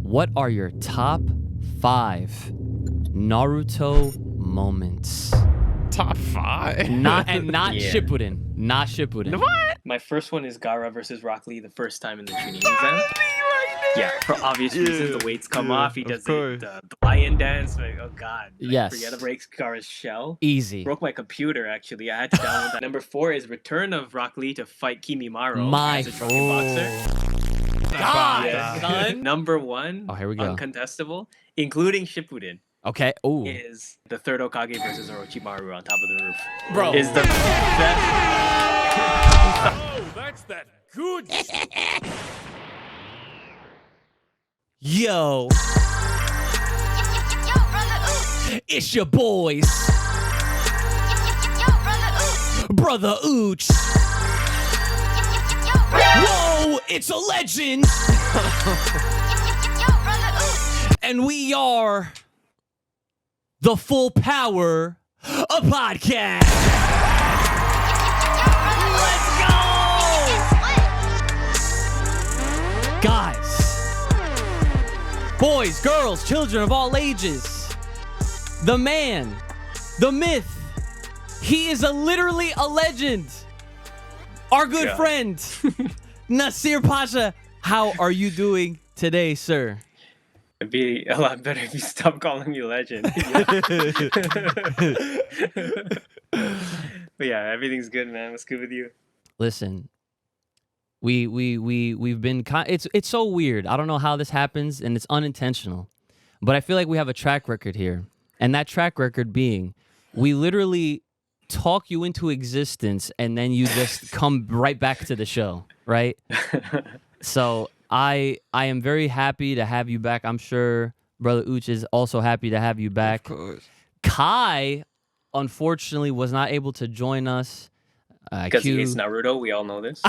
What are your top 5 Naruto moments? Top 5? Not Yeah. Shippuden. Not Shippuden. What? My first one is Gaara versus Rock Lee the first time in the Chunin exam. Yeah, for obvious reasons, the weights come off. He does the lion dance. Like, oh god. Like, Yes. Forget to break Gaara's shell. Easy. Broke my computer, actually. I had to download that. Number 4 is Return of Rock Lee to fight Kimimaro My as a drunken boxer. God, Yeah. son. Number 1, Oh, here we go. uncontestable, including Shippuden, Okay. Ooh. is the third Okage versus Orochimaru on top of the roof. Bro. Is the best. Oh, that's that good. Yo. It's your boys. Brother Ooch. Whoa, it's a legend. And we are the Full Power of Podcast. Let's go! Guys, boys, girls, children of all ages, the man, the myth, he is literally a legend. Our good friend, Nasir Pasha, how are you doing today, sir? It'd be a lot better if you stop calling me legend. But yeah, everything's good, man. What's good with you? Listen, we've been it's so weird. I don't know how this happens, and it's unintentional, but I feel like we have a track record here, and that track record being, we literally talk you into existence, and then you just come right back to the show, right? So I am very happy to have you back. I'm sure Brother Ooch is also happy to have you back. Of course. Kai, unfortunately, was not able to join us. Because he hates Naruto, we all know this.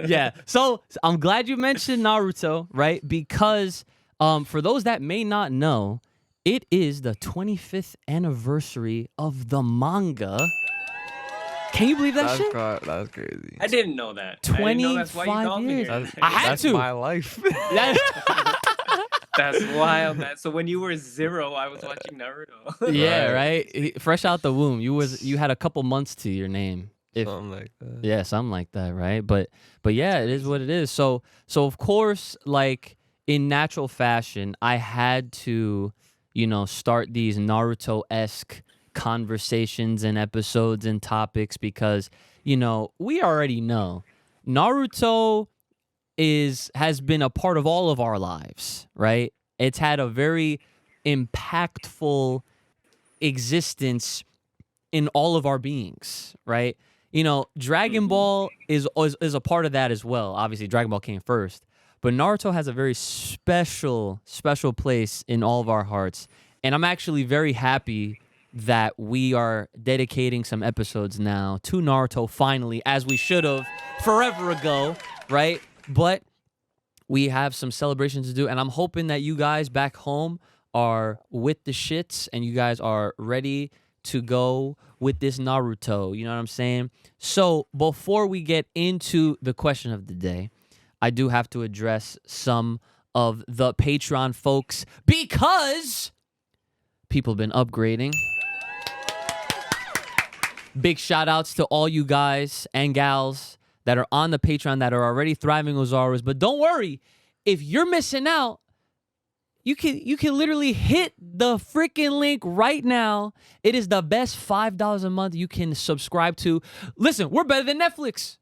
Yeah. So I'm glad you mentioned Naruto, right? Because for those that may not know, it is the 25th anniversary of the manga. Can you believe that shit? That's crazy. I didn't know that. I didn't know that's why you 25 called me years. here. I had That's to. my life. That's wild, man. So when you were 0, I was watching Naruto. Yeah, right. Fresh out the womb, you had a couple months to your name. Something like that. Yeah, something like that, right? But yeah, it is what it is. So of course, like in natural fashion, I had to, start these Naruto-esque conversations and episodes and topics because, we already know Naruto has been a part of all of our lives, right? It's had a very impactful existence in all of our beings, right? Dragon Ball is a part of that as well. Obviously, Dragon Ball came first, but Naruto has a very special place in all of our hearts. And I'm actually very happy that we are dedicating some episodes now to Naruto finally, as we should have forever ago, right? But we have some celebrations to do, and I'm hoping that you guys back home are with the shits and you guys are ready to go with this Naruto. You know what I'm saying? So before we get into the question of the day, I do have to address some of the Patreon folks because people have been upgrading. Big shout outs to all you guys and gals that are on the Patreon that are already thriving Ozaros. But don't worry, if you're missing out, you can literally hit the freaking link right now. It is the best $5 a month you can subscribe to. Listen, we're better than Netflix.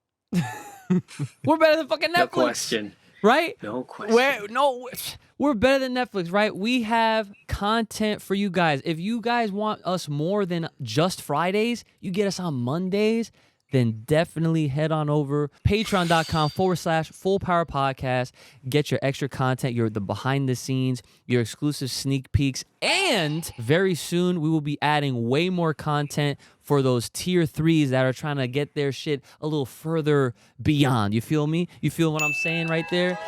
We're better than fucking Netflix. No question. Right? No question. We're better than Netflix, right? We have content for you guys. If you guys want us more than just Fridays, you get us on Mondays, then definitely head on over patreon.com/Full Power Podcast. Get your extra content, the behind the scenes, your exclusive sneak peeks, and very soon we will be adding way more content for those tier 3s that are trying to get their shit a little further beyond. You feel me? You feel what I'm saying right there?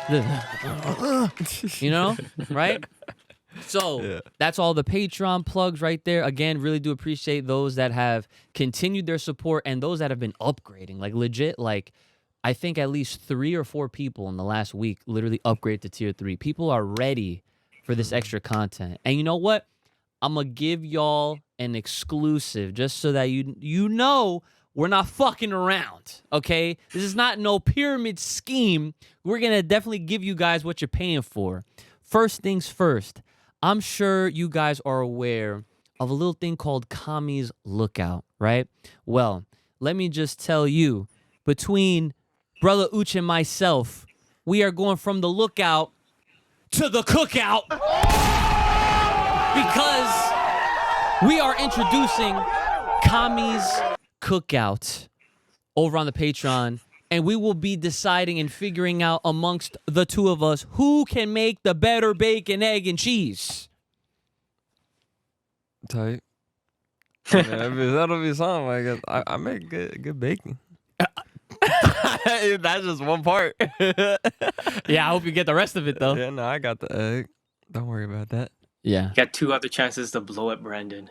Right? So that's all the Patreon plugs right there. Again, really do appreciate those that have continued their support and those that have been upgrading. Like legit, like I think at least 3 or 4 people in the last week literally upgrade to tier 3. People are ready for this extra content. And you know what? I'm going to give y'all an exclusive just so that you know we're not fucking around, okay? This is not no pyramid scheme. We're going to definitely give you guys what you're paying for. First things first, I'm sure you guys are aware of a little thing called Kami's Lookout, right? Well, let me just tell you, between Brother Uch and myself, we are going from the lookout to the cookout because we are introducing Kami's Cookout over on the Patreon, and we will be deciding and figuring out amongst the two of us who can make the better bacon, egg, and cheese. Tight. Yeah, that'll be something. I make good bacon. That's just one part. Yeah, I hope you get the rest of it, though. Yeah, no, I got the egg. Don't worry about that. Yeah. Got 2 other chances to blow up Brandon.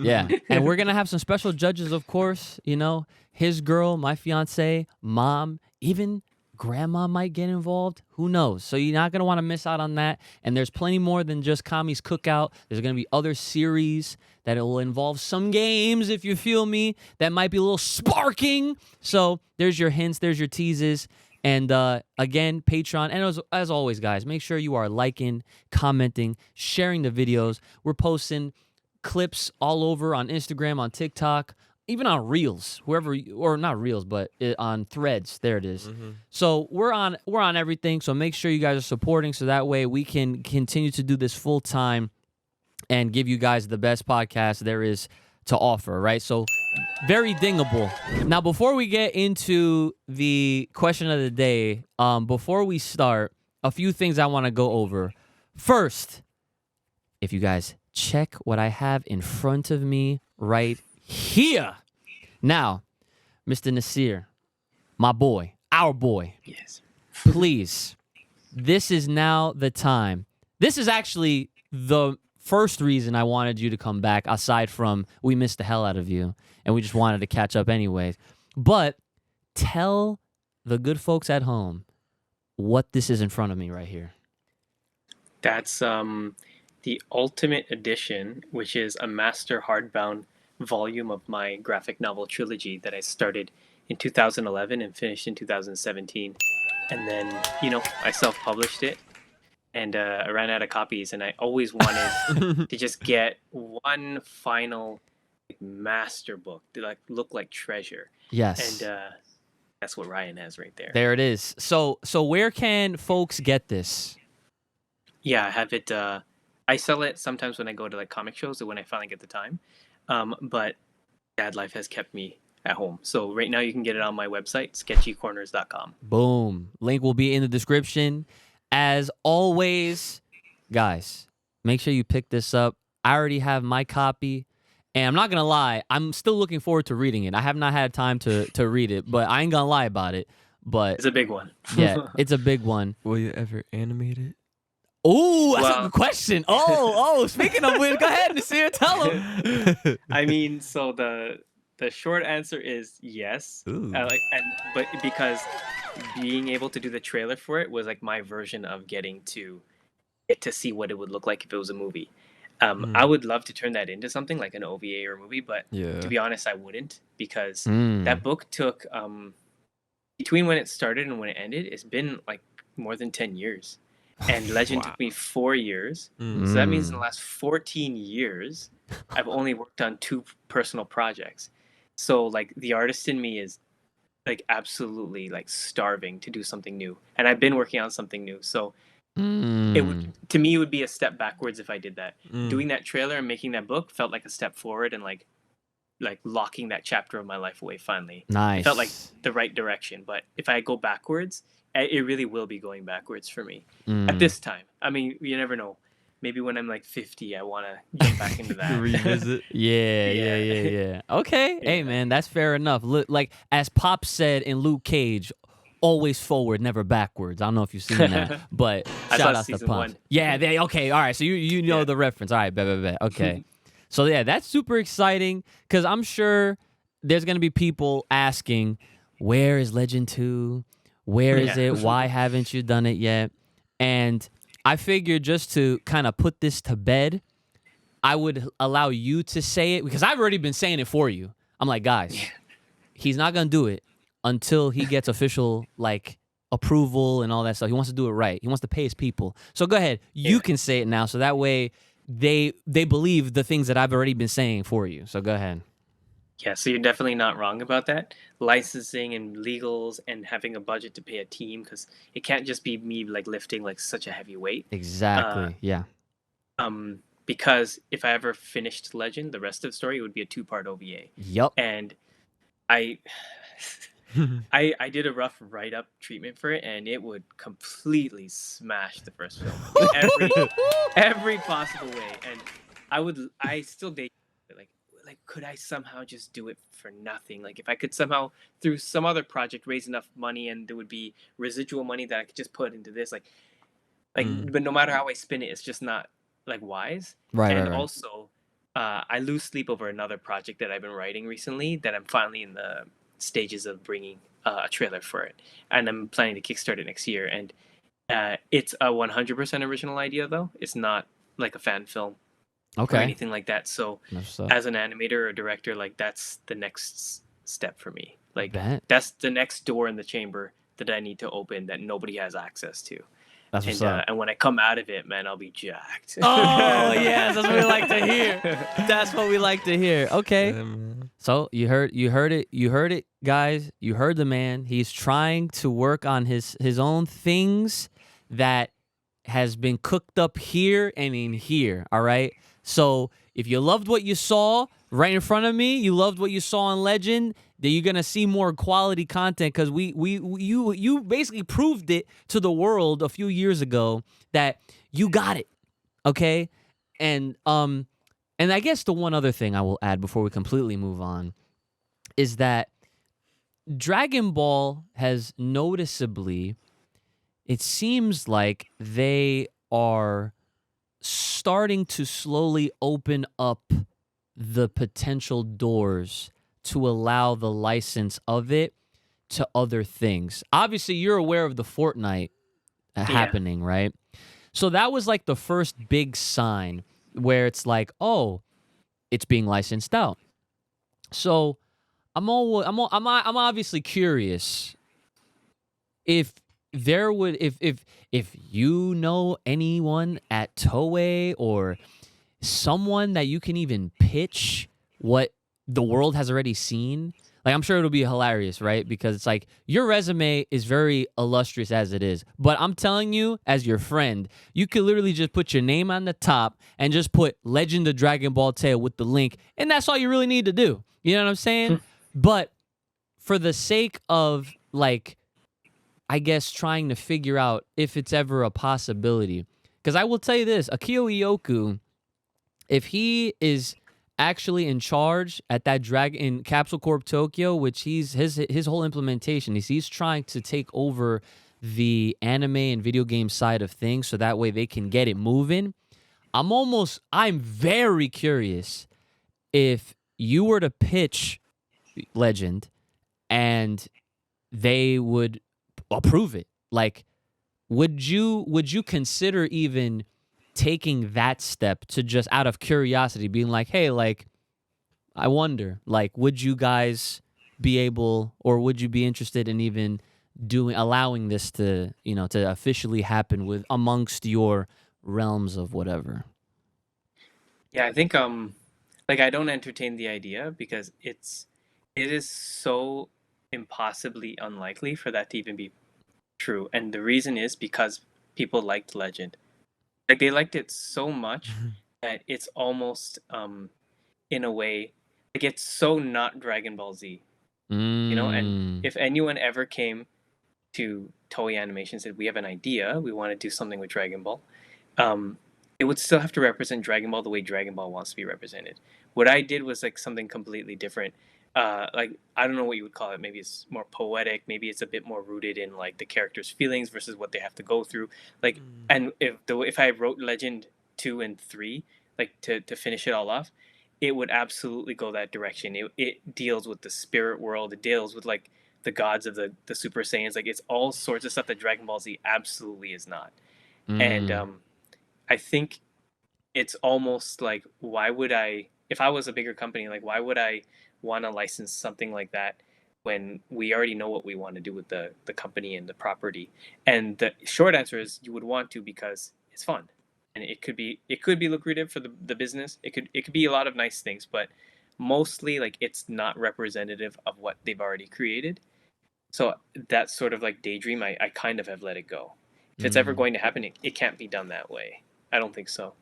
Yeah. And we're going to have some special judges, of course. You know, his girl, my fiance, mom, even grandma might get involved. Who knows? So you're not going to want to miss out on that. And there's plenty more than just Kami's Cookout. There's going to be other series that it will involve some games, if you feel me, that might be a little sparking. So there's your hints. There's your teases. And again, Patreon. And as always, guys, make sure you are liking, commenting, sharing the videos. We're posting clips all over on Instagram, on TikTok, even on Reels, or not Reels, but on Threads. There it is. Mm-hmm. So we're on everything. So make sure you guys are supporting, so that way we can continue to do this full time and give you guys the best podcast there is to offer. Right. So very dingable. Now, before we get into the question of the day, before we start, a few things I want to go over. First, if you guys check what I have in front of me right here. Now, Mr. Nasir, my boy, our boy, Yes. please, this is now the time. This is actually the first reason I wanted you to come back, aside from we missed the hell out of you and we just wanted to catch up anyways. But tell the good folks at home what this is in front of me right here. That's the Ultimate Edition, which is a master hardbound volume of my graphic novel trilogy that I started in 2011 and finished in 2017. And then, I self-published it. And I ran out of copies, and I always wanted to just get one final master book to look like treasure. Yes. And that's what Ryan has right there. There it is. So where can folks get this? Yeah, I have it. I sell it sometimes when I go to comic shows, or when I finally get the time. But dad life has kept me at home. So right now you can get it on my website, sketchycorners.com. Boom. Link will be in the description. As always, guys, make sure you pick this up. I already have my copy, and I'm not going to lie, I'm still looking forward to reading it. I have not had time to read it, but I ain't going to lie about it. But It's a big one. yeah, it's a big one. Will you ever animate it? Ooh, that's a Well- good question. Speaking of which, go ahead, Nasir, tell him. I mean, so the short answer is yes. Ooh. But because being able to do the trailer for it was my version of getting to get to see what it would look like if it was a movie. I would love to turn that into something like an OVA or a movie, but Yeah. to be honest, I wouldn't, because Mm. that book took between when it started and when it ended, it's been more than 10 years. And Legend Wow. took me 4 years. Mm. So that means in the last 14 years, I've only worked on 2 personal projects. So the artist in me is absolutely starving to do something new. And I've been working on something new. So Mm. it would, to me, it would be a step backwards if I did that. Mm. Doing that trailer and making that book felt like a step forward, and locking that chapter of my life away finally. Nice. It felt like the right direction. But if I go backwards, it really will be going backwards for me at this time. I mean, you never know. Maybe when I'm 50, I want to jump back into that. Revisit. Yeah. Okay. Hey, man, that's fair enough. Look, as Pop said in Luke Cage, always forward, never backwards. I don't know if you've seen that, but I shout saw out to season Pop. 1. Yeah, okay. All right, so you know the reference. All right, bet. Okay. So, yeah, that's super exciting, because I'm sure there's going to be people asking, where is Legend 2? Where is Yeah. it? Why haven't you done it yet? And I figured just to kind of put this to bed, I would allow you to say it because I've already been saying it for you. I'm like, guys, he's not gonna do it until he gets official like approval and all that stuff. He wants to do it right. He wants to pay his people. So go ahead, you Yeah. can say it now, so that way they believe the things that I've already been saying for you. So go ahead. Yeah, so you're definitely not wrong about that. Licensing and legals and having a budget to pay a team, because it can't just be me like lifting like such a heavy weight. Exactly. Yeah. Because if I ever finished Legend, the rest of the story, it would be a 2-part OVA. Yep. And I I did a rough write-up treatment for it, and it would completely smash the first film in every possible way. And I still date like could I somehow just do it for nothing? Like if I could somehow through some other project raise enough money, and there would be residual money that I could just put into this, but no matter how I spin it, it's just not like wise. Right. And Right. Right. also, I lose sleep over another project that I've been writing recently that I'm finally in the stages of bringing a trailer for it, and I'm planning to kickstart it next year. And it's a 100% original idea, though. It's not like a fan film or Okay. anything like that. So, That's what's up. as an animator or director, like that's the next step for me. Like Bet. that's the next door in the chamber that I need to open that nobody has access to. That's what's And up. and when I come out of it, man, I'll be jacked. Oh yes, that's what we like to hear. That's what we like to hear. Okay. Yeah, man. So you heard it, guys. You heard the man. He's trying to work on his own things that has been cooked up here and in here. All right. So if you loved what you saw right in front of me, you loved what you saw on Legend, then you're gonna see more quality content because you basically proved it to the world a few years ago that you got it. Okay. And I guess the one other thing I will add before we completely move on is that Dragon Ball has noticeably, it seems like they are starting to slowly open up the potential doors to allow the license of it to other things. Obviously, you're aware of the Fortnite happening, right? So that was like the first big sign where it's like, oh, it's being licensed out. So I'm obviously curious if there would if you know anyone at Toei or someone that you can even pitch what the world has already seen. Like, I'm sure it'll be hilarious, right? Because it's like your resume is very illustrious as it is. But I'm telling you, as your friend, you could literally just put your name on the top and just put Legend of Dragon Ball Tale with the link. And that's all you really need to do. You know what I'm saying? But for the sake of, like, I guess trying to figure out if it's ever a possibility. Because I will tell you this, Akio Ioku, if he is actually in charge at that in Capsule Corp Tokyo, which his whole implementation is he's trying to take over the anime and video game side of things so that way they can get it moving. I'm very curious if you were to pitch Legend and they would approve it. Like, would you consider even taking that step to just out of curiosity being like, hey, like, I wonder, like, would you guys be able or would you be interested in even allowing this to, to officially happen with amongst your realms of whatever? Yeah, I think like I don't entertain the idea because it is so impossibly unlikely for that to even be true. And the reason is because people liked Legend. Like they liked it so much that it's almost in a way like it's so not Dragon Ball Z. And if anyone ever came to Toei Animation and said, we have an idea, we want to do something with Dragon Ball, it would still have to represent Dragon Ball the way Dragon Ball wants to be represented. What I did was like something completely different. Like I don't know what you would call it. Maybe it's more poetic. Maybe it's a bit more rooted in like the characters' feelings versus what they have to go through. Like, and if I wrote Legend 2 and 3, like to finish it all off, it would absolutely go that direction. It deals with the spirit world. It deals with like the gods of the Super Saiyans. Like it's all sorts of stuff that Dragon Ball Z absolutely is not. And I think it's almost like, why would I, if I was a bigger company, like why would I want to license something like that when we already know what we want to do with the company and the property? And the short answer is you would want to, because it's fun. And it could be lucrative for the business. It could be a lot of nice things, but mostly like it's not representative of what they've already created. So that sort of like daydream, I kind of have let it go. If it's ever going to happen, it can't be done that way. I don't think so.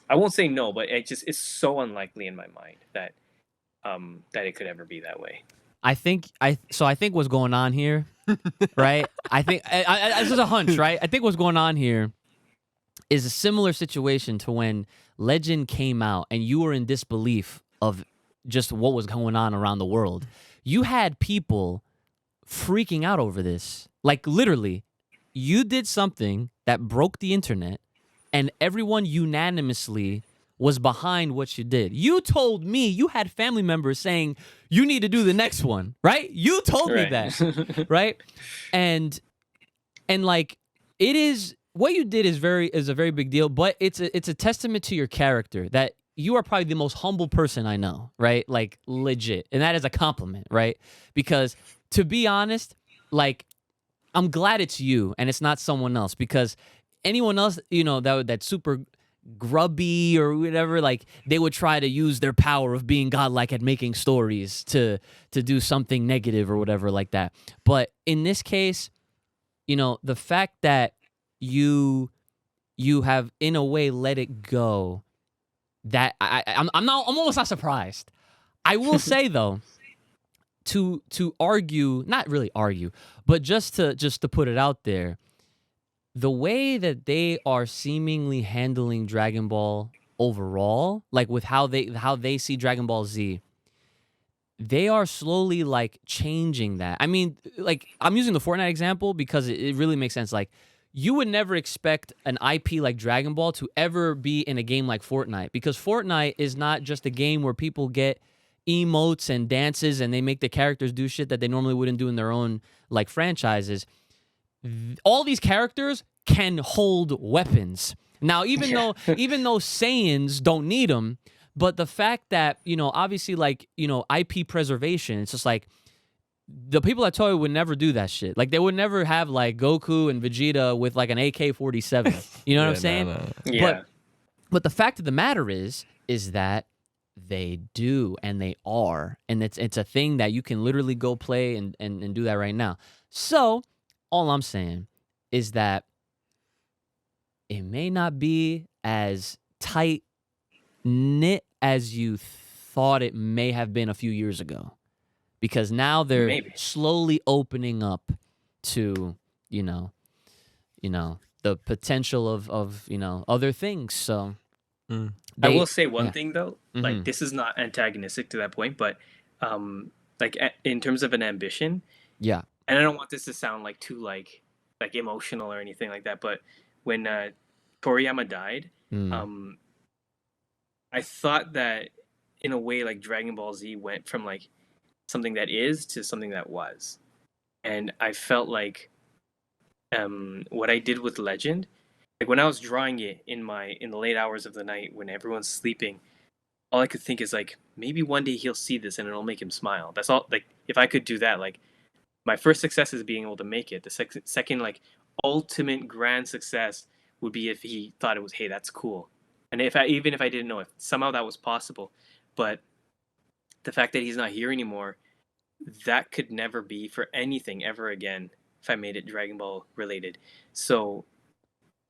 I won't say no, but it's so unlikely in my mind that that it could ever be that way. I think what's going on here, right? I think this is a hunch, right? I think what's going on here is a similar situation to when Legend came out and you were in disbelief of just what was going on around the world. You had people freaking out over this. Like literally, you did something that broke the internet and everyone unanimously was behind what you did. You told me you had family members saying you need to do the next one, right? You told me that, right? And like it is, what you did is a very big deal, but it's a testament to your character that you are probably the most humble person I know, right? Like legit. And that is a compliment, right? Because to be honest, like I'm glad it's you and it's not someone else, because anyone else, you know, that's super grubby or whatever, like they would try to use their power of being godlike at making stories to do something negative or whatever like that. But in this case, you know, the fact that you have in a way let it go, that I'm almost not surprised. I will say though, to argue, not really argue, but just to put it out there, the way that they are seemingly handling Dragon Ball overall, like with how they see Dragon Ball Z, they are slowly like changing that. I mean, like I'm using the Fortnite example because it really makes sense. Like you would never expect an IP like Dragon Ball to ever be in a game like Fortnite, because Fortnite is not just a game where people get emotes and dances and they make the characters do shit that they normally wouldn't do in their own like franchises. All these characters can hold weapons. Now, even though Saiyans don't need them, but the fact that, you know, obviously like, you know, IP preservation, it's just like the people at Toei would never do that shit. Like they would never have like Goku and Vegeta with like an AK-47. You know what I'm saying? No. Yeah. But the fact of the matter is that they do, and they are, and it's a thing that you can literally go play and do that right now. So all I'm saying is that it may not be as tight knit as you thought it may have been a few years ago, because now they're slowly opening up to, you know, the potential of you know, other things. So I will say one thing though, Mm-hmm. like this is not antagonistic to that point, but like in terms of an ambition, yeah, and I don't want this to sound like too like emotional or anything like that, but when Toriyama died, I thought that in a way like Dragon Ball Z went from like something that is to something that was, and I felt like what I did with Legend, like when I was drawing it in the late hours of the night when everyone's sleeping, all I could think is like, maybe one day he'll see this and it'll make him smile. That's all. Like if I could do that, like my first success is being able to make it. The second like ultimate grand success would be if he thought it was, hey, that's cool. And even if I didn't know, if somehow that was possible, but the fact that he's not here anymore, that could never be for anything ever again if I made it Dragon Ball related. So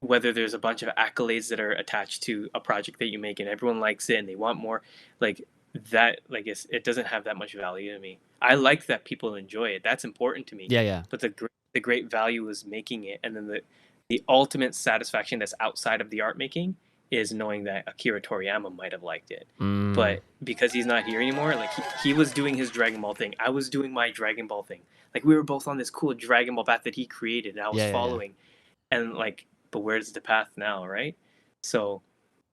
whether there's a bunch of accolades that are attached to a project that you make and everyone likes it and they want more, like that, like it doesn't have that much value to me. I like that people enjoy it. That's important to me. Yeah. But the great value is making it, and then the ultimate satisfaction that's outside of the art making is knowing that Akira Toriyama might have liked it. But because he's not here anymore, like he was doing his Dragon Ball thing. I was doing my Dragon Ball thing. Like we were both on this cool Dragon Ball path that he created and I was following. And like, but where's the path now, right? So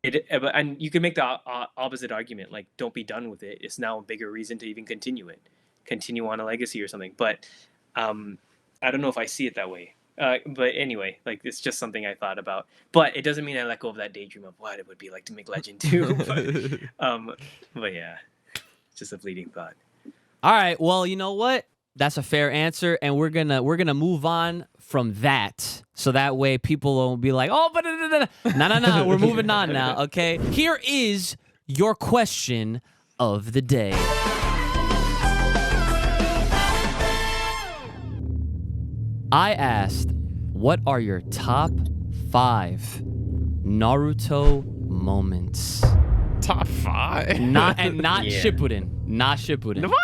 and you can make the opposite argument, like don't be done with it. It's now a bigger reason to even continue it. continue on a legacy or something. But I don't know if I see it that way. But anyway, like it's just something I thought about. But it doesn't mean I let go of that daydream of what it would be like to make Legend 2. But yeah, just a fleeting thought. All right. Well, you know what? That's a fair answer, and we're gonna move on from that, so that way people won't be like, oh, but no. We're moving on now. Okay. Here is your question of the day. I asked, what are your top 5 Naruto moments? Top 5. Not Yeah. Shippuden. Not Shippuden. What?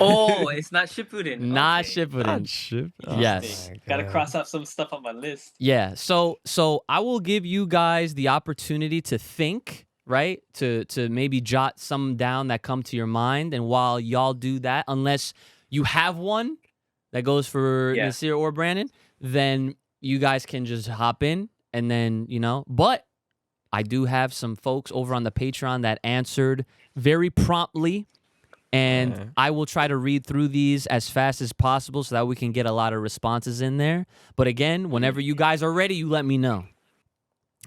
Oh, it's not Shippuden. Not Okay. Shippuden. Ship. Yes. Gotta cross off some stuff on my list. Yeah. So I will give you guys the opportunity to think, right? To maybe jot some down that come to your mind, and while y'all do that, unless you have one that goes for Yeah. Nasir or Brandon, then you guys can just hop in and then, but I do have some folks over on the Patreon that answered very promptly, and I will try to read through these as fast as possible so that we can get a lot of responses in there. But again, whenever you guys are ready, you let me know.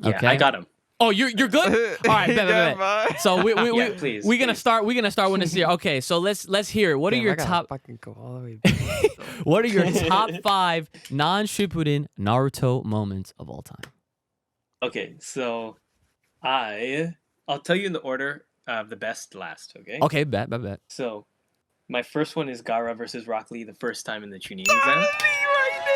Yeah, Okay? I got him. Oh, you're good? All right, bet. So Yeah, please, we're gonna please. start with Nasir. Okay, so let's hear it. What are your top Fucking go all the way back. What are your top 5 non-Shippuden Naruto moments of all time? Okay, so I'll tell you in the order of the best last. Okay. Okay, bet. So my first one is Gaara versus Rock Lee the first time in the Chunin exam.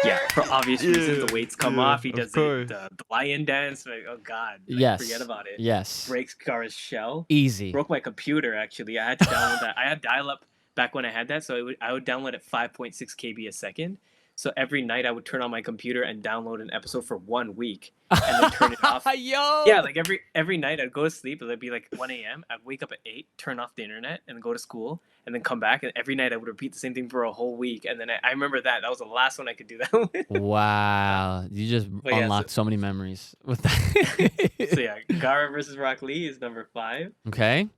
Yeah, for obvious reasons, the weights come off. He does the lion dance. Like, oh god, like, Yes. forget about it. Yes. Breaks Gaara's shell. Easy. Broke my computer. Actually, I had to download that. I had dial-up back when I had that, so I would download at 5.6 KB a second. So every night I would turn on my computer and download an episode for 1 week, and then turn it off. Yo. Yeah, like every night I'd go to sleep. It'd be like 1 a.m. I'd wake up at 8, turn off the internet, and go to school, and then come back. And every night I would repeat the same thing for a whole week. And then I remember that was the last one I could do that with. Wow, you just yeah, unlocked so many memories with that. So yeah, Gaara versus Rock Lee is number 5. Okay.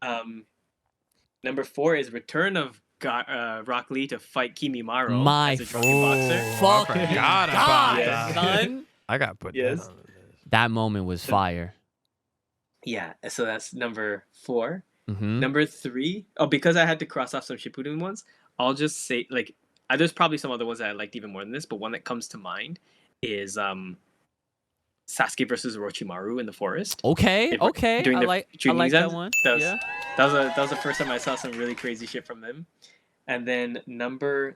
Number 4 is Return of Rock Lee to fight Kimimaro My as a drunken boxer. fuck. I forgot about God, that. son. I got put Yes. that on the list. That moment was fire. Yeah, so that's number 4. Mm-hmm. Number 3, because I had to cross off some Shippuden ones, I'll just say, like, there's probably some other ones that I liked even more than this, but one that comes to mind is Sasuke versus Orochimaru in the forest. Okay. During I the like Chunin that exams. one. That was, Yeah. that was the first time I saw some really crazy shit from them. And then so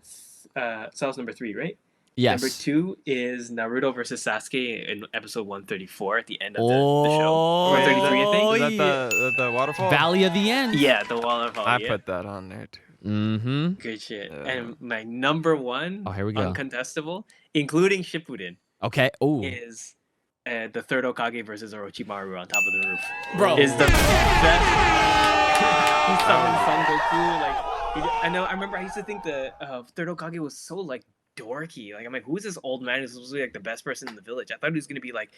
that was number 3, right? Yes. Number 2 is Naruto versus Sasuke in episode 134 at the end of the show. 133, I think. Is that the waterfall? Valley of the End. Yeah, the waterfall. I yeah. put that on there too. Mm-hmm. Good shit. Yeah. And my number 1, Oh, here we go. uncontestable, including Shippuden, Okay. Oh. is the third Okage versus Orochimaru on top of the roof. Bro. Is the best. He summoned Son Goku. Like, I remember I used to think the third Okage was so like dorky. Like, I'm like, who is this old man who's supposed to be like the best person in the village? I thought he was gonna be like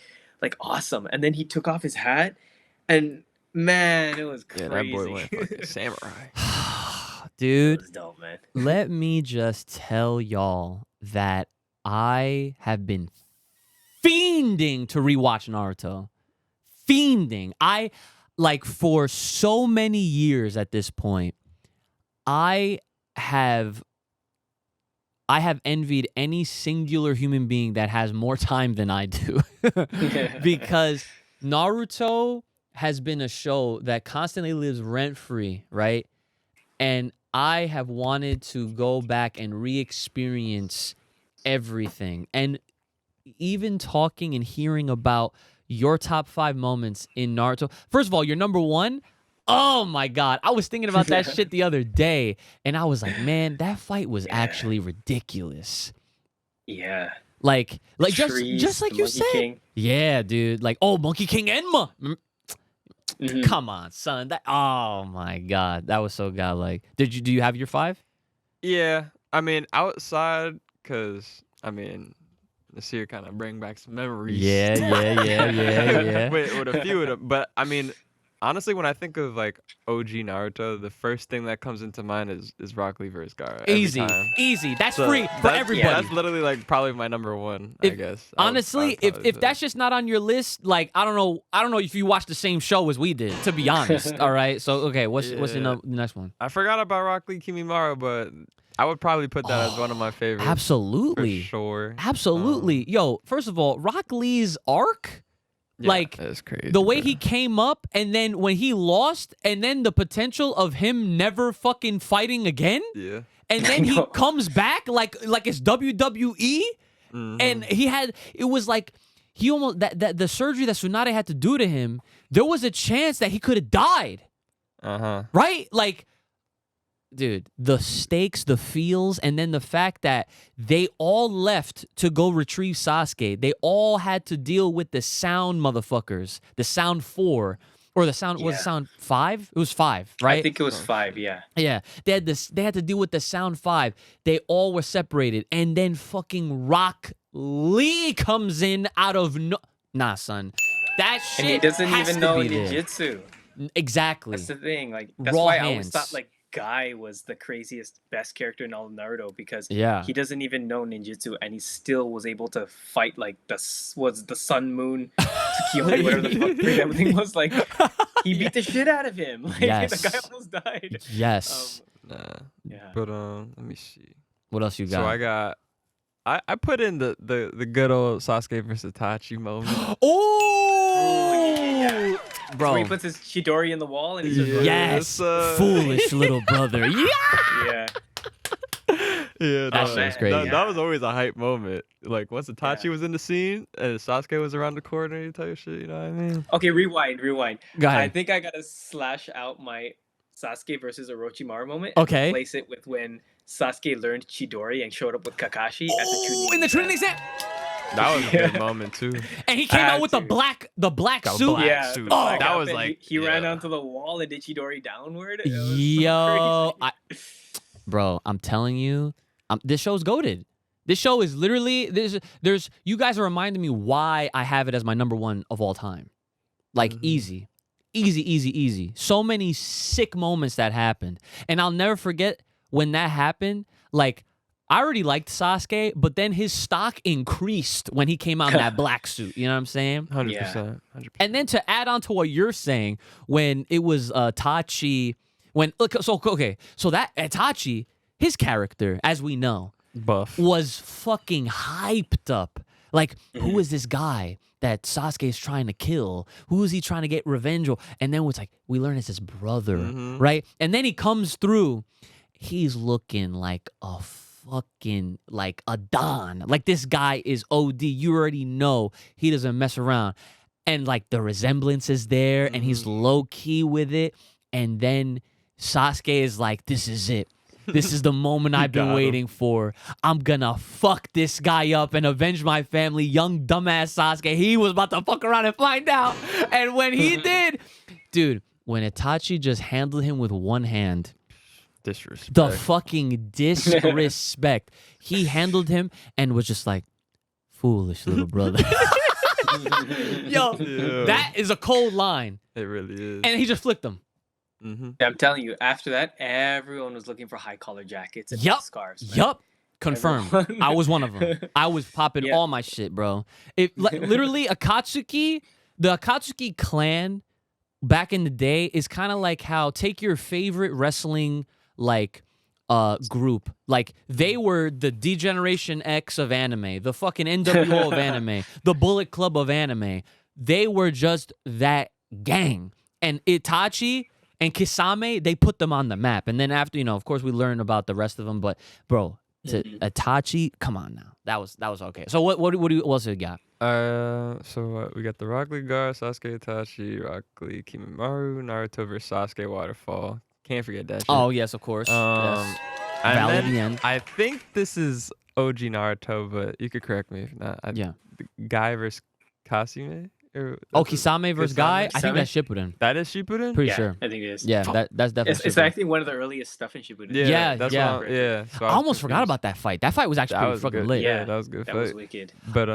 awesome. And then he took off his hat, and man, it was crazy. Yeah, that boy went fucking samurai. It Dude, was dope, man. let me just tell y'all that I have been fiending to rewatch Naruto. Fiending. I, like, for so many years at this point, I have envied any singular human being that has more time than I do. Because Naruto has been a show that constantly lives rent-free, right? And I have wanted to go back and re-experience everything. And even talking and hearing about your top 5 moments in Naruto. First of all, your number 1, oh my God. I was thinking about that shit the other day, and I was like, man, that fight was actually ridiculous. Yeah. Like Trees, just like the you Monkey said. King. Yeah, dude. Like, oh, Monkey King Enma. Mhm. Come on, son. Oh my God. That was so godlike. Do you have your 5? Yeah, I mean outside, cause I mean this year kind of bring back some memories. Yeah. with a few of them, but I mean honestly, when I think of like OG Naruto, the first thing that comes into mind is Rock Lee versus Gaara. Every Easy, time. easy. That's So free for everybody. That's literally like probably my number one. I If- guess. Honestly, if that's just not on your list, like I don't know if you watched the same show as we did. To be honest, all right. So okay, what's the next one? I forgot about Rock Lee Kimimaro, but I would probably put that as one of my favorites. Absolutely, for sure. Absolutely. Yo, first of all, Rock Lee's arc. Yeah, Like that's crazy. the way bro. he came up and then when he lost and then the potential of him never fucking fighting again Yeah. and then he know. comes back like it's WWE and it was like he almost that the surgery that Tsunade had to do to him, there was a chance that he could have died, right? Like dude, the stakes, the feels, and then the fact that they all left to go retrieve Sasuke. They all had to deal with the sound motherfuckers. The sound 4. Or the sound was it sound 5? It was 5, right? I think it was 5, yeah. Yeah. They had to deal with the sound 5. They all were separated. And then fucking Rock Lee comes in out of nah, son. That shit. And he doesn't has even to know be there. ninjutsu. Exactly. That's the thing. Like that's Raw why I hands. always thought like Guy was the craziest, best character in all of Naruto because Yeah. he doesn't even know ninjutsu and he still was able to fight like the sun moon Tsukiyomi, whatever the fuck grade everything was. Like he beat the shit out of him. Like Yes. the guy almost died. Yes. Nah. Yeah. But let me see. What else you got? So I got. I put in the good old Sasuke versus Itachi moment. Oh, bro. So he puts his Chidori in the wall and he's just like, Yes, foolish little brother. Yeah. yeah. Yeah, That shit was crazy. That was always a hype moment. Like once Itachi Yeah. was in the scene and Sasuke was around the corner, you type shit. You know what I mean? Okay, rewind. Go I ahead. think I gotta slash out my Sasuke versus Orochimaru moment. Okay. And replace it with when Sasuke learned Chidori and showed up with Kakashi at the Chunin. In the Trinity exam. That was a good moment too. And he came Had out with the to. black Got suit. black Yeah. suit. Oh. Back that up was and like he ran yeah. onto the wall and did Chidori downward. It was so Yo, crazy. bro, I'm telling you, this show's goated. This show is literally there's you guys are reminding me why I have it as my number 1 of all time. Like easy. So many sick moments that happened. And I'll never forget when that happened. Like I already liked Sasuke, but then his stock increased when he came out in that black suit. You know what I'm saying? 100%. And then to add on to what you're saying, when it was Tachi, so that Itachi, his character, as we know, Buff. was fucking hyped up. Like, who is this guy that Sasuke is trying to kill? Who is he trying to get revenge on? And then it's like, we learn it's his brother, right? And then he comes through. He's looking like a fucking, like a Don. Like, this guy is OD. You already know he doesn't mess around. And, like, the resemblance is there, and he's low-key with it. And then Sasuke is like, this is it. This is the moment I've been got him. waiting for. I'm gonna fuck this guy up and avenge my family. Young dumbass Sasuke, he was about to fuck around and find out. And when he did, dude, when Itachi just handled him with one hand, Disrespect. the fucking disrespect. He handled him and was just like, foolish little brother. Yo, Yeah. that is a cold line. It really is. And he just flicked him. I'm telling you, after that, everyone was looking for high collar jackets and Yup. scarves. man. Yup. Confirmed. Everyone. I was one of them. I was popping Yeah. all my shit, bro. Literally, Akatsuki, the Akatsuki clan back in the day is kind of like how take your favorite wrestling group. Like they were the D-Generation X of anime, the fucking NWO of anime, the Bullet Club of anime. They were just that gang. And Itachi and Kisame, they put them on the map. And then after, of course, we learned about the rest of them. But bro, to Itachi, come on now, that was okay. So what else you got? So we got the Rock Lee Gaara, Sasuke Itachi, Rock Lee Kimimaro, Naruto versus Sasuke Waterfall. Can't forget that shit. Oh yes, of course. Yes. And Valley of then the End. I think this is OG Naruto, but you could correct me if not. Yeah. The Guy versus Kasime? Or Oh, that's it? Kisame versus Kisame? Guy. I think Kisame? that's Shippuden. That is Shippuden? Pretty Yeah, sure. I think it is. Yeah, that's definitely. It's Shippuden. actually one of the earliest stuff in Shippuden. Yeah, that's yeah. What yeah. So I almost forgot about that fight. That fight was actually that pretty was fucking good. lit. Yeah, Yeah, that was a good That fight. was wicked. But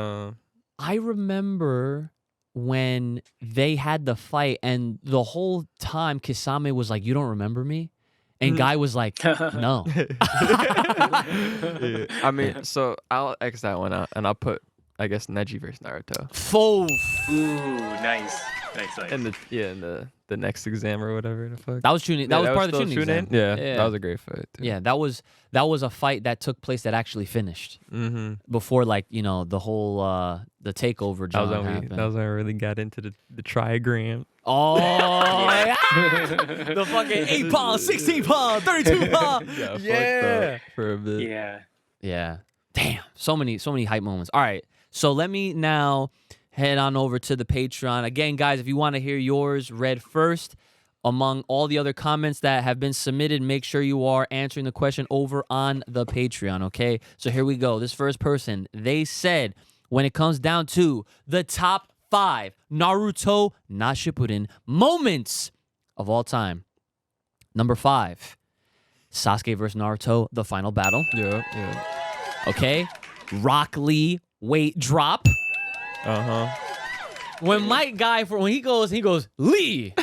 I remember when they had the fight, and the whole time Kisame was like, "You don't remember me?" And Guy was like, "No." Yeah. I mean, so I'll X that one out, and I'll put, I guess, Neji versus Naruto. Foof. Ooh, nice. Nice. In the next exam or whatever the fuck. That was Chunin. That was part of the still Chunin exam. Yeah, that was a great fight. Too. Yeah, that was a fight that took place that actually finished Mm-hmm. before, like, the whole the takeover That was John when happened. that was when I really got into the trigram. Oh, the fucking 8 pound, 16 pound, 32 pound. Fucked up for a bit. Yeah. Yeah. Damn. So many hype moments. All right. So let me now head on over to the Patreon. Again, guys, if you want to hear yours read first among all the other comments that have been submitted, make sure you are answering the question over on the Patreon, okay? So here we go. This first person, they said, when it comes down to the top 5 Naruto, not Shippuden, moments of all time. Number 5, Sasuke versus Naruto, the final battle. Yeah. Okay? Rock Lee weight drop. When Mike Guy, when he goes, Lee.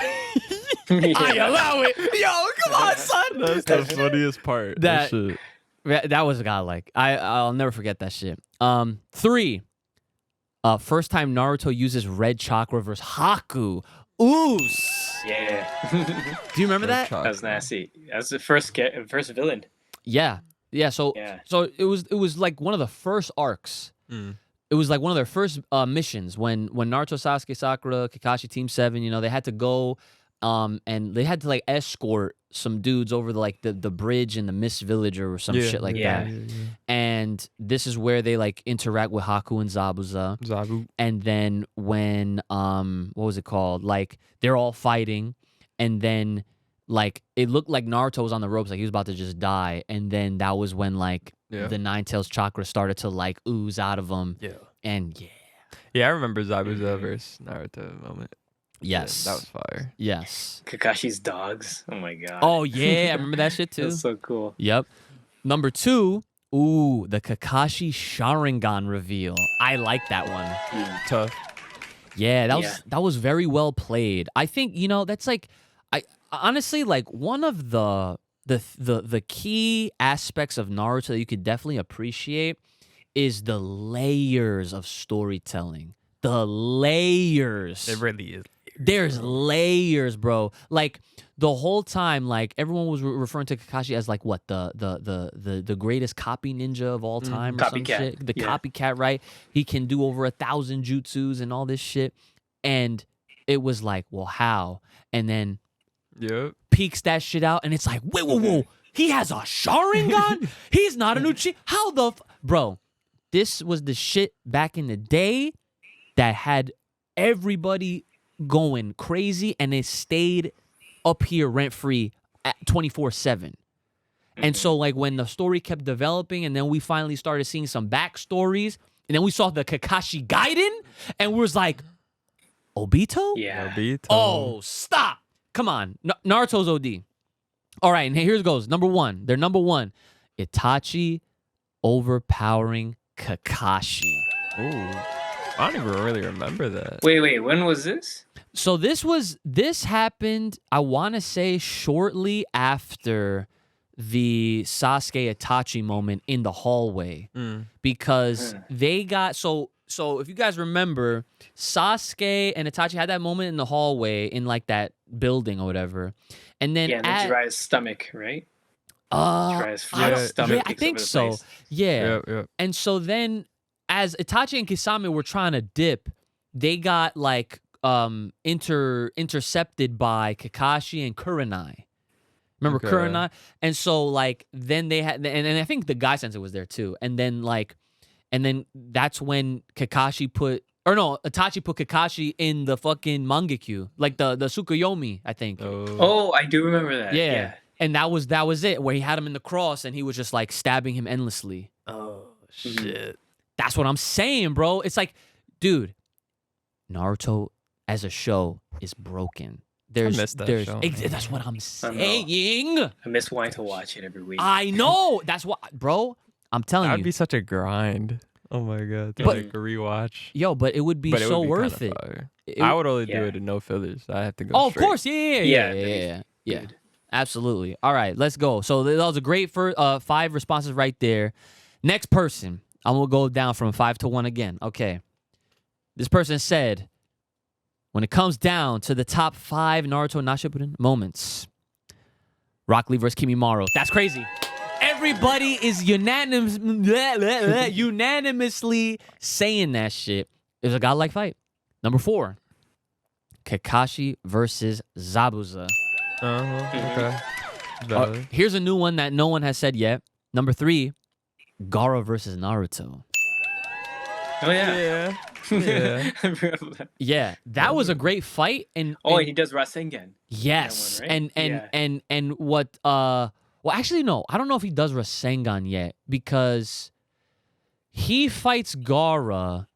I allow it. Yo, come on, son. That's the funniest part. That- shit. That was godlike. I'll never forget that shit. 3, first time Naruto uses red chakra versus Haku. Oos. Yeah. Do you remember that? That was nasty. That was the first villain. Yeah. So Yeah. so it was like one of the first arcs. It was like one of their first missions when Naruto, Sasuke, Sakura, Kakashi, Team 7, they had to go and they had to like escort some dudes over the bridge in the Mist Village or some shit like that. And this is where they like interact with Haku and Zabuza. And then when what was it called? Like they're all fighting, and then like it looked like Naruto was on the ropes, like he was about to just die. And then that was when like the Nine Tails chakra started to like ooze out of him. Yeah. And Yeah, I remember Zabuza versus Naruto moment. yes, Yeah, that was fire. yes. Kakashi's dogs. Oh my god. Oh yeah, I remember that shit too. That's so cool. Yep. Number 2, the Kakashi Sharingan reveal. I like that one. Tough. Yeah, that was very well played. I think that's like, I honestly like one of the key aspects of Naruto that you could definitely appreciate is the layers of storytelling. The layers. It really is. There's layers, bro. Like the whole time, like everyone was referring to Kakashi as like what the greatest copy ninja of all time, or some Copycat. shit. The copycat, right? He can do over 1,000 jutsus and all this shit. And it was like, well, how? And then Yep. peeks that shit out, and it's like, wait, whoa, he has a Sharingan? He's not an Uchi. How the bro? This was the shit back in the day that had everybody going crazy, and it stayed up here rent free at 24/7. And so like when the story kept developing, and then we finally started seeing some backstories, and then we saw the Kakashi Gaiden, and we was like, Obito? Yeah. Obito. Oh, stop. Come on. Naruto's OD. All right, and here it goes. Number 1. Their number 1. Itachi overpowering Kakashi. Ooh. I don't even really remember that. Wait. When was this? So this happened, I want to say, shortly after the Sasuke Itachi moment in the hallway, because they got so if you guys remember, Sasuke and Itachi had that moment in the hallway in like that building or whatever, and then Yeah, and then dry his stomach, right? Dry his I stomach. I takes think over the so. place. Yeah. Yep. And so then, as Itachi and Kisame were trying to dip, they got like intercepted by Kakashi and Kurenai. Remember Okay. Kurenai? And so like then they had, and I think the Guy Sensei was there too. And then that's when Itachi put Kakashi in the fucking Mangekyu, like the Tsukuyomi, I think. Oh, I do remember that. Yeah. And that was it, where he had him in the cross and he was just like stabbing him endlessly. Oh shit. That's what I'm saying, bro. It's like, dude, Naruto as a show is broken. missed that show, man. That's what I'm saying. I miss wanting to watch it every week. I know. That's what, bro. I'm telling That'd you. be such a grind. Oh my god, to But- like rewatch. Yo, but it would be But it so would be worth kinda it. fire. It- I would only do yeah. it in no fillers. I have to go. Oh, of straight. course, yeah, that'd be yeah. good. Absolutely. All right, let's go. So that was a great 5 responses right there. Next person, I'm gonna go down from 5 to 1 again. Okay, this person said, when it comes down to the top 5 Naruto and Shippuden moments, Rock Lee versus Kimimaro. That's crazy. Everybody is unanimously saying that shit. It was a godlike fight. Number 4, Kakashi versus Zabuza. Okay. Valid. Here's a new one that no one has said yet. Number 3, Gaara versus Naruto. Oh yeah. Yeah. Yeah. I forgot about that. Yeah, that was a great fight. And Oh, and he does Rasengan. yes, that one, right? and what? Well, actually, no. I don't know if he does Rasengan yet because he fights Gaara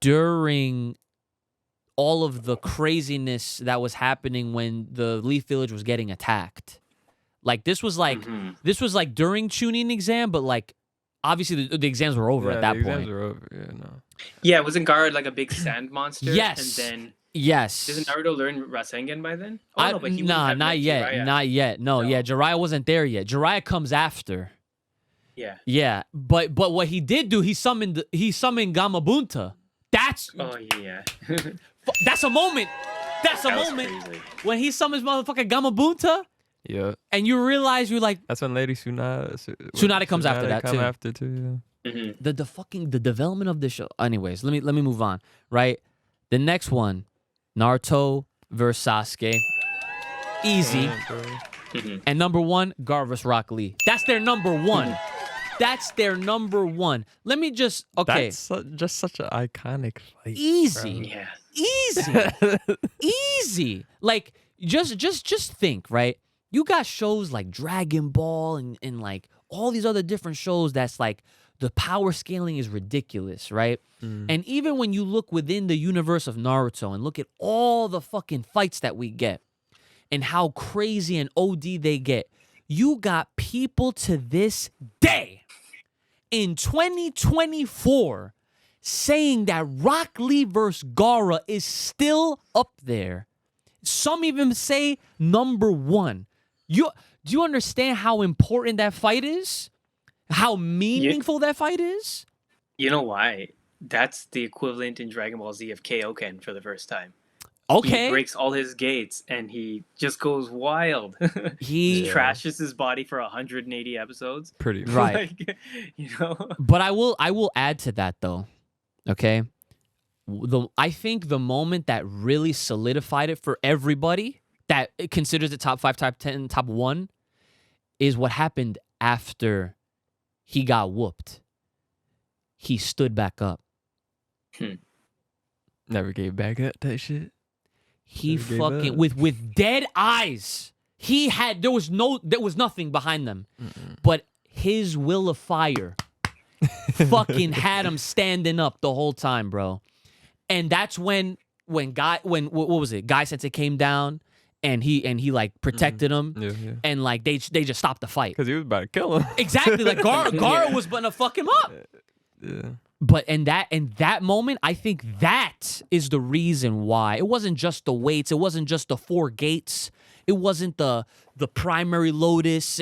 during all of the craziness that was happening when the Leaf Village was getting attacked. Like this was like during Chunin exam, but like obviously the exams were over Yeah, at that the point. exams are over. Yeah, no. Yeah, wasn't Gaara like a big sand monster? Yes. And then Yes. doesn't Naruto learn Rasengan by then? Oh, no, but he wouldn't nah, have not met yet. Jiraiya. Not yet. No, No. yeah, Jiraiya wasn't there yet. Jiraiya comes after. Yeah. Yeah, but what he did do, he summoned Gamabunta. That's Oh yeah. that's a moment. That's a That was moment crazy. when he summons motherfucking Gamabunta, Yeah. and you realize you're like That's when Lady Tsunade. Tsunade comes after that, come too. after too. Yeah. Mhm. the development of this show. Anyways, let me move on. Right, the next one, Naruto versus Sasuke. Easy. Yeah, bro. Mhm. And number 1, Gaara versus Rock Lee. That's their number 1. That's their number 1. Let me just okay. That's just such an iconic fight. Easy. Yeah. Easy. Easy. Like just think, right? You got shows like Dragon Ball and like all these other different shows that's like the power scaling is ridiculous, right? And even when you look within the universe of Naruto and look at all the fucking fights that we get and how crazy and OD they get, you got people to this day in 2024 saying that Rock Lee versus Gaara is still up there. Some even say number 1. Do you understand how important that fight is? How meaningful that fight is? You know why? That's the equivalent in Dragon Ball Z of Kaioken for the first time. Okay. He breaks all his gates and he just goes wild. He trashes his body for 180 episodes. Pretty Right. Like, you know? But I will add to that though. Okay? I think the moment that really solidified it for everybody that considers it top 5, top 10, top 1 is what happened after he got whooped. He stood back up. Never gave back up that shit. He Never gave fucking up. with dead eyes. There was nothing behind them. But his will of fire fucking had him standing up the whole time, bro. And that's when what was it? Guy Sensei came down and he like protected him Yeah, yeah. and like they just stopped the fight. Because he was about to kill him. Exactly, like Gaara was gonna fuck him up. Yeah. But in that moment, I think that is the reason why. It wasn't just the weights, it wasn't just the 4 gates, it wasn't the primary lotus.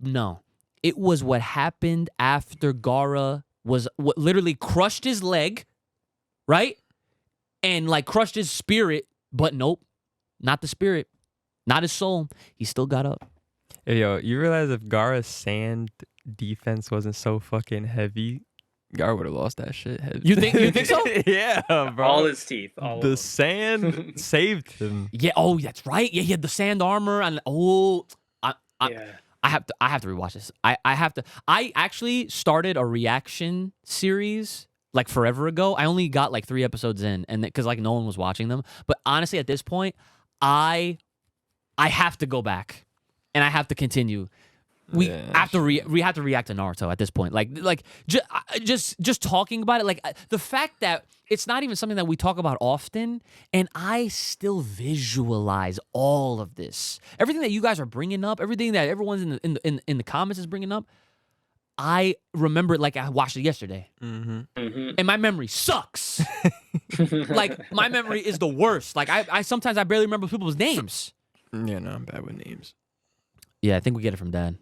No. It was what happened after Gaara was what literally crushed his leg, right? And like crushed his spirit, but nope, not the spirit, not his soul. He still got up. Hey, yo, you realize if Gaara's sand defense wasn't so fucking heavy, Gaara would have lost that shit. Heavy. You think so? Yeah, bro. All his teeth. All of the them. sand saved him. Yeah. Oh, that's right. Yeah, he had the sand armor and Yeah. I have to rewatch this. I actually started a reaction series like forever ago. I only got like 3 episodes in, and because like no one was watching them. But honestly, at this point, I have to go back, and I have to continue. We Yeah, have to we have to react to Naruto at this point. Like just talking about it. Like the fact that it's not even something that we talk about often, and I still visualize all of this. Everything that you guys are bringing up, everything that everyone's in the comments is bringing up. I remember it like I watched it yesterday. Mhm. And my memory sucks. Like, my memory is the worst. Like, I sometimes I barely remember people's names. Yeah, no, I'm bad with names. Yeah, I think we get it from Dad.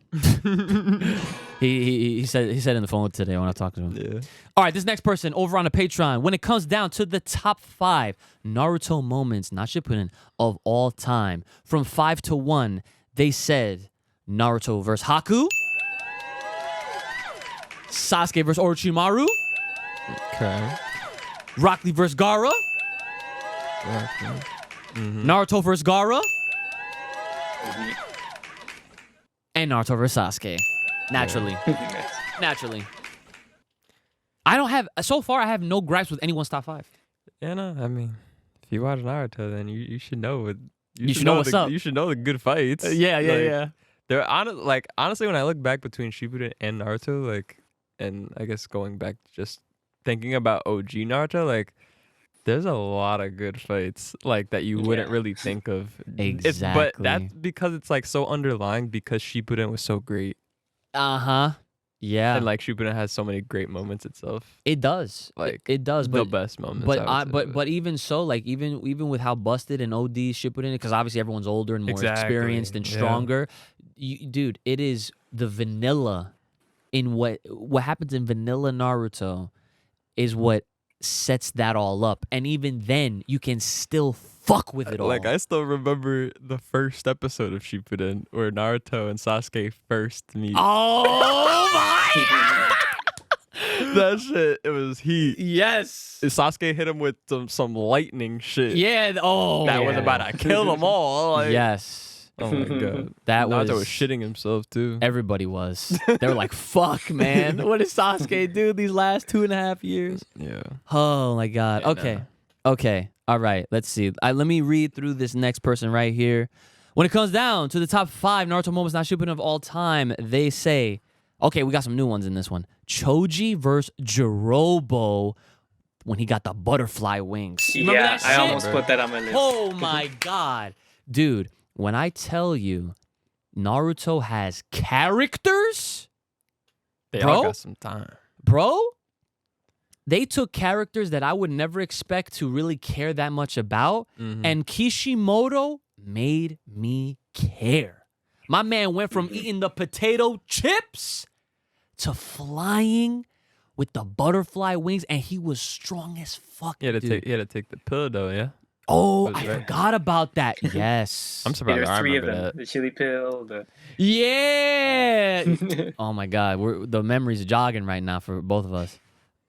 he said in the phone today when I talked to him. Yeah. All right, this next person over on the Patreon. When it comes down to the top 5 Naruto moments, not Shippuden, of all time, from 5 to 1, they said Naruto versus Haku, Sasuke versus Orochimaru, Okay. Rock Lee versus Gaara, Naruto versus Gaara, and Naruto versus Sasuke. Naturally. Nice. Naturally. I don't have, so far, I have no gripes with anyone's top 5. Yeah, no, I mean, if you watch Naruto, then you should know what You should know what's up. You should know the good fights. Like, They're honestly, when I look back between Shippuden and Naruto, like, and I guess going back just thinking about OG Naruto, like, there's a lot of good fights like that you wouldn't really think of. But Exactly. that's because it's like so underlying because Shippuden was so great, Uh-huh. Yeah. and like Shippuden has so many great moments itself, It does. like It does, the but best moments. but I would say, but even so, like even with how busted and OD Shippuden, because obviously everyone's older and more Exactly, experienced and yeah. stronger. Dude, it is the vanilla in what happens in vanilla Naruto is what sets that all up, and even then you can still fuck with it all. like I still remember the first episode of Shippuden where Naruto and Sasuke first meet. Oh my God! That shit, it was heat. Yes. Sasuke hit him with some lightning shit. Yeah. Oh. That was Yeah. about to kill them all. Like, Yes. Oh my god. That Naruto was was shitting himself too. Everybody was. They were like, "Fuck, man! What did Sasuke do these last 2.5 years?" Yeah. Oh my God. Yeah, Okay. Okay. All right. Let's see. Let me read through this next person right here. When it comes down to the top 5 Naruto moments not Shippuden of all time, they say, okay, we got some new ones in this one. Choji versus Jirobo when he got the butterfly wings. Remember Yeah, that I shit? almost put that on my list. Oh my God. Dude, when I tell you Naruto has characters, They Bro? all got some time. bro, they took characters that I would never expect to really care that much about, and Kishimoto made me care. My man went from eating the potato chips to flying with the butterfly wings, and he was strong as fuck. He had dude. to take the pill though, yeah. Oh, Was I right. forgot about that. Yes. I'm surprised There's I 3 of remember them: that. the chili pill, the Yeah. Oh my God, the memory's jogging right now for both of us.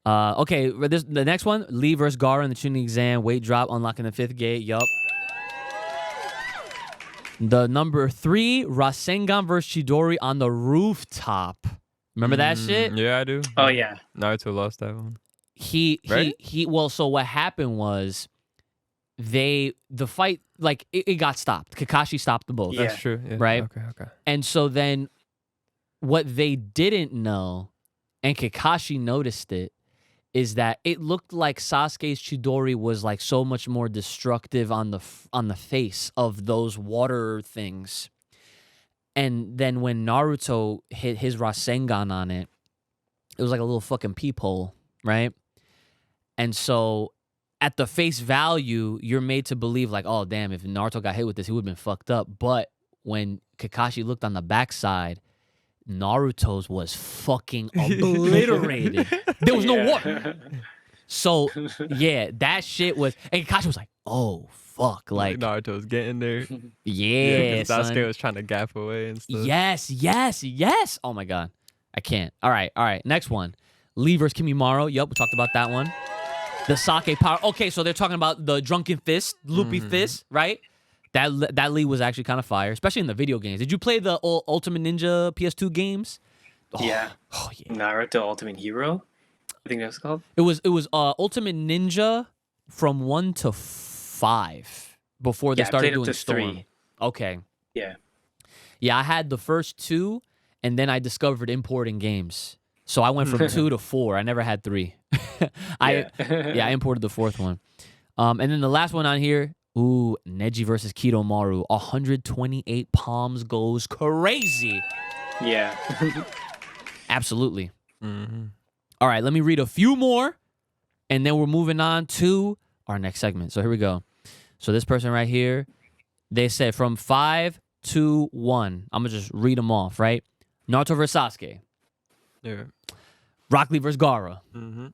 Okay, the next one: Lee versus Gaara in the tuning exam. Weight drop, unlocking the 5th gate. Yup. The number 3: Rasengan versus Chidori on the rooftop. Remember that shit? Yeah, I do. Oh yeah. Naruto lost that one. He Right? Well, so what happened was the fight, like, it got stopped. Kakashi stopped them both. Yeah. That's true. Yeah. Right? Okay. And so then what they didn't know, and Kakashi noticed it, is that it looked like Sasuke's Chidori was like so much more destructive on the face of those water things. And then when Naruto hit his Rasengan on it, it was like a little fucking peephole, right? And so at the face value, you're made to believe like, oh damn, if Naruto got hit with this, he would have been fucked up. But when Kakashi looked on the backside, Naruto's was fucking obliterated. There was no water. So yeah, that shit was, and Kakashi was like, oh fuck, like Naruto was getting there. yeah, 'cause son. Sasuke was trying to gap away and stuff. Yes. Oh my God, I can't. All right. Next one, Lee versus Kimimaro. Yup, we talked about that one. The sake power. Okay, so they're talking about the drunken fist, loopy fist, right? That Lee was actually kind of fire, especially in the video games. Did you play the Ultimate Ninja PS2 games? Yeah. Oh yeah. Naruto Ultimate Hero, I think that's called. It was Ultimate Ninja from 1 to 5 before they Yeah, I started played up doing to Storm. 3. Okay. Yeah. Yeah, I had the first 2, and then I discovered importing games. So I went from 2 to 4. I never had 3. I imported the 4th one. And then the last one on here, Neji versus Kidomaru. 128 palms goes crazy. Yeah. Absolutely. Mm-hmm. All right, let me read a few more, and then we're moving on to our next segment. So here we go. So this person right here, they said from 5 to 1. I'm going to just read them off, right? Naruto versus Sasuke. Yeah. Rock Lee versus Gaara. Mm-hmm.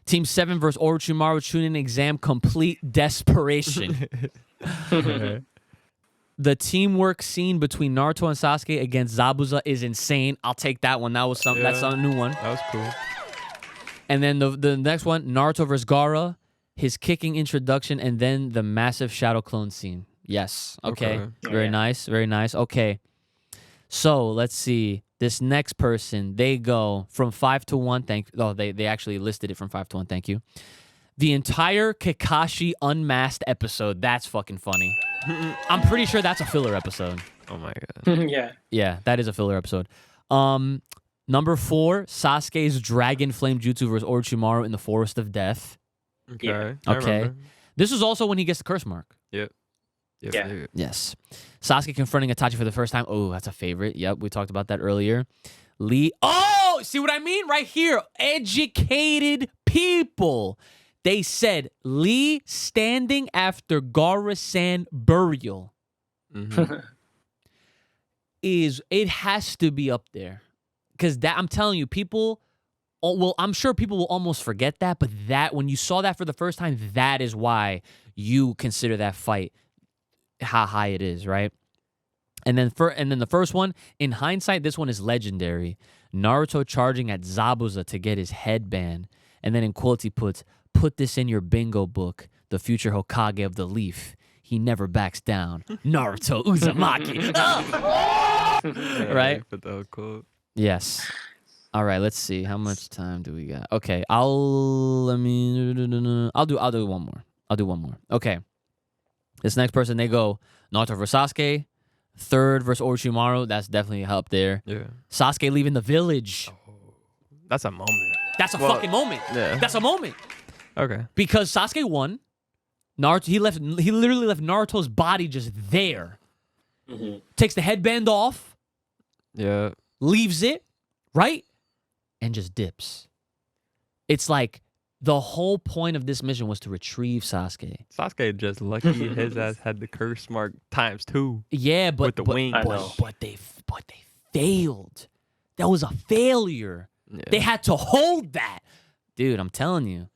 Team 7 versus Orochimaru Chunin exam complete desperation. The teamwork scene between Naruto and Sasuke against Zabuza is insane. I'll take that one. That's a new one. That was cool. And then the next one, Naruto versus Gaara, his kicking introduction, and then the massive shadow clone scene. Yes. Okay. Very nice. Very nice. Okay. So let's see. This next person, they go from 5 to 1. They actually listed it from 5 to 1. Thank you. The entire Kakashi Unmasked episode. That's fucking funny. I'm pretty sure that's a filler episode. Oh my god. Yeah. Yeah, that is a filler episode. Number 4, Sasuke's Dragon Flame Jutsu versus Orochimaru in the Forest of Death. Okay. Yeah. I Okay. remember. This is also when he gets the curse mark. Yep. Yeah. Yes. Sasuke confronting Itachi for the first time. Oh, that's a favorite. Yep, we talked about that earlier. Lee. Oh, see what I mean? Right here. Educated people. They said Lee standing after Gaara-san burial Mm-hmm. it has to be up there. Because that, I'm telling you, I'm sure people will almost forget that, but that, when you saw that for the first time, that is why you consider that fight how high it is, right? And then the first one, in hindsight, this one is legendary. Naruto charging at Zabuza to get his headband. And then in quotes he puts, "Put this in your bingo book, the future Hokage of the Leaf. He never backs down. Naruto Uzumaki." Right? But that was cool. Yes. All right, let's see. How much time do we got? Okay, I'll do one more. I'll do one more. Okay. This next person, they go Naruto versus Sasuke. 3rd versus Orochimaru. That's definitely up there. Yeah. Sasuke leaving the village. That's a moment. That's a fucking moment. Yeah. That's a moment. Okay. Because Sasuke won. Naruto, he literally left Naruto's body just there. Mm-hmm. Takes the headband off, Yeah. leaves it, right? And just dips. It's like the whole point of this mission was to retrieve Sasuke. Sasuke just lucky his ass had the curse mark ×2. Yeah, but With the wing. I know. but they failed. That was a failure. Yeah. They had to hold that. Dude, I'm telling you.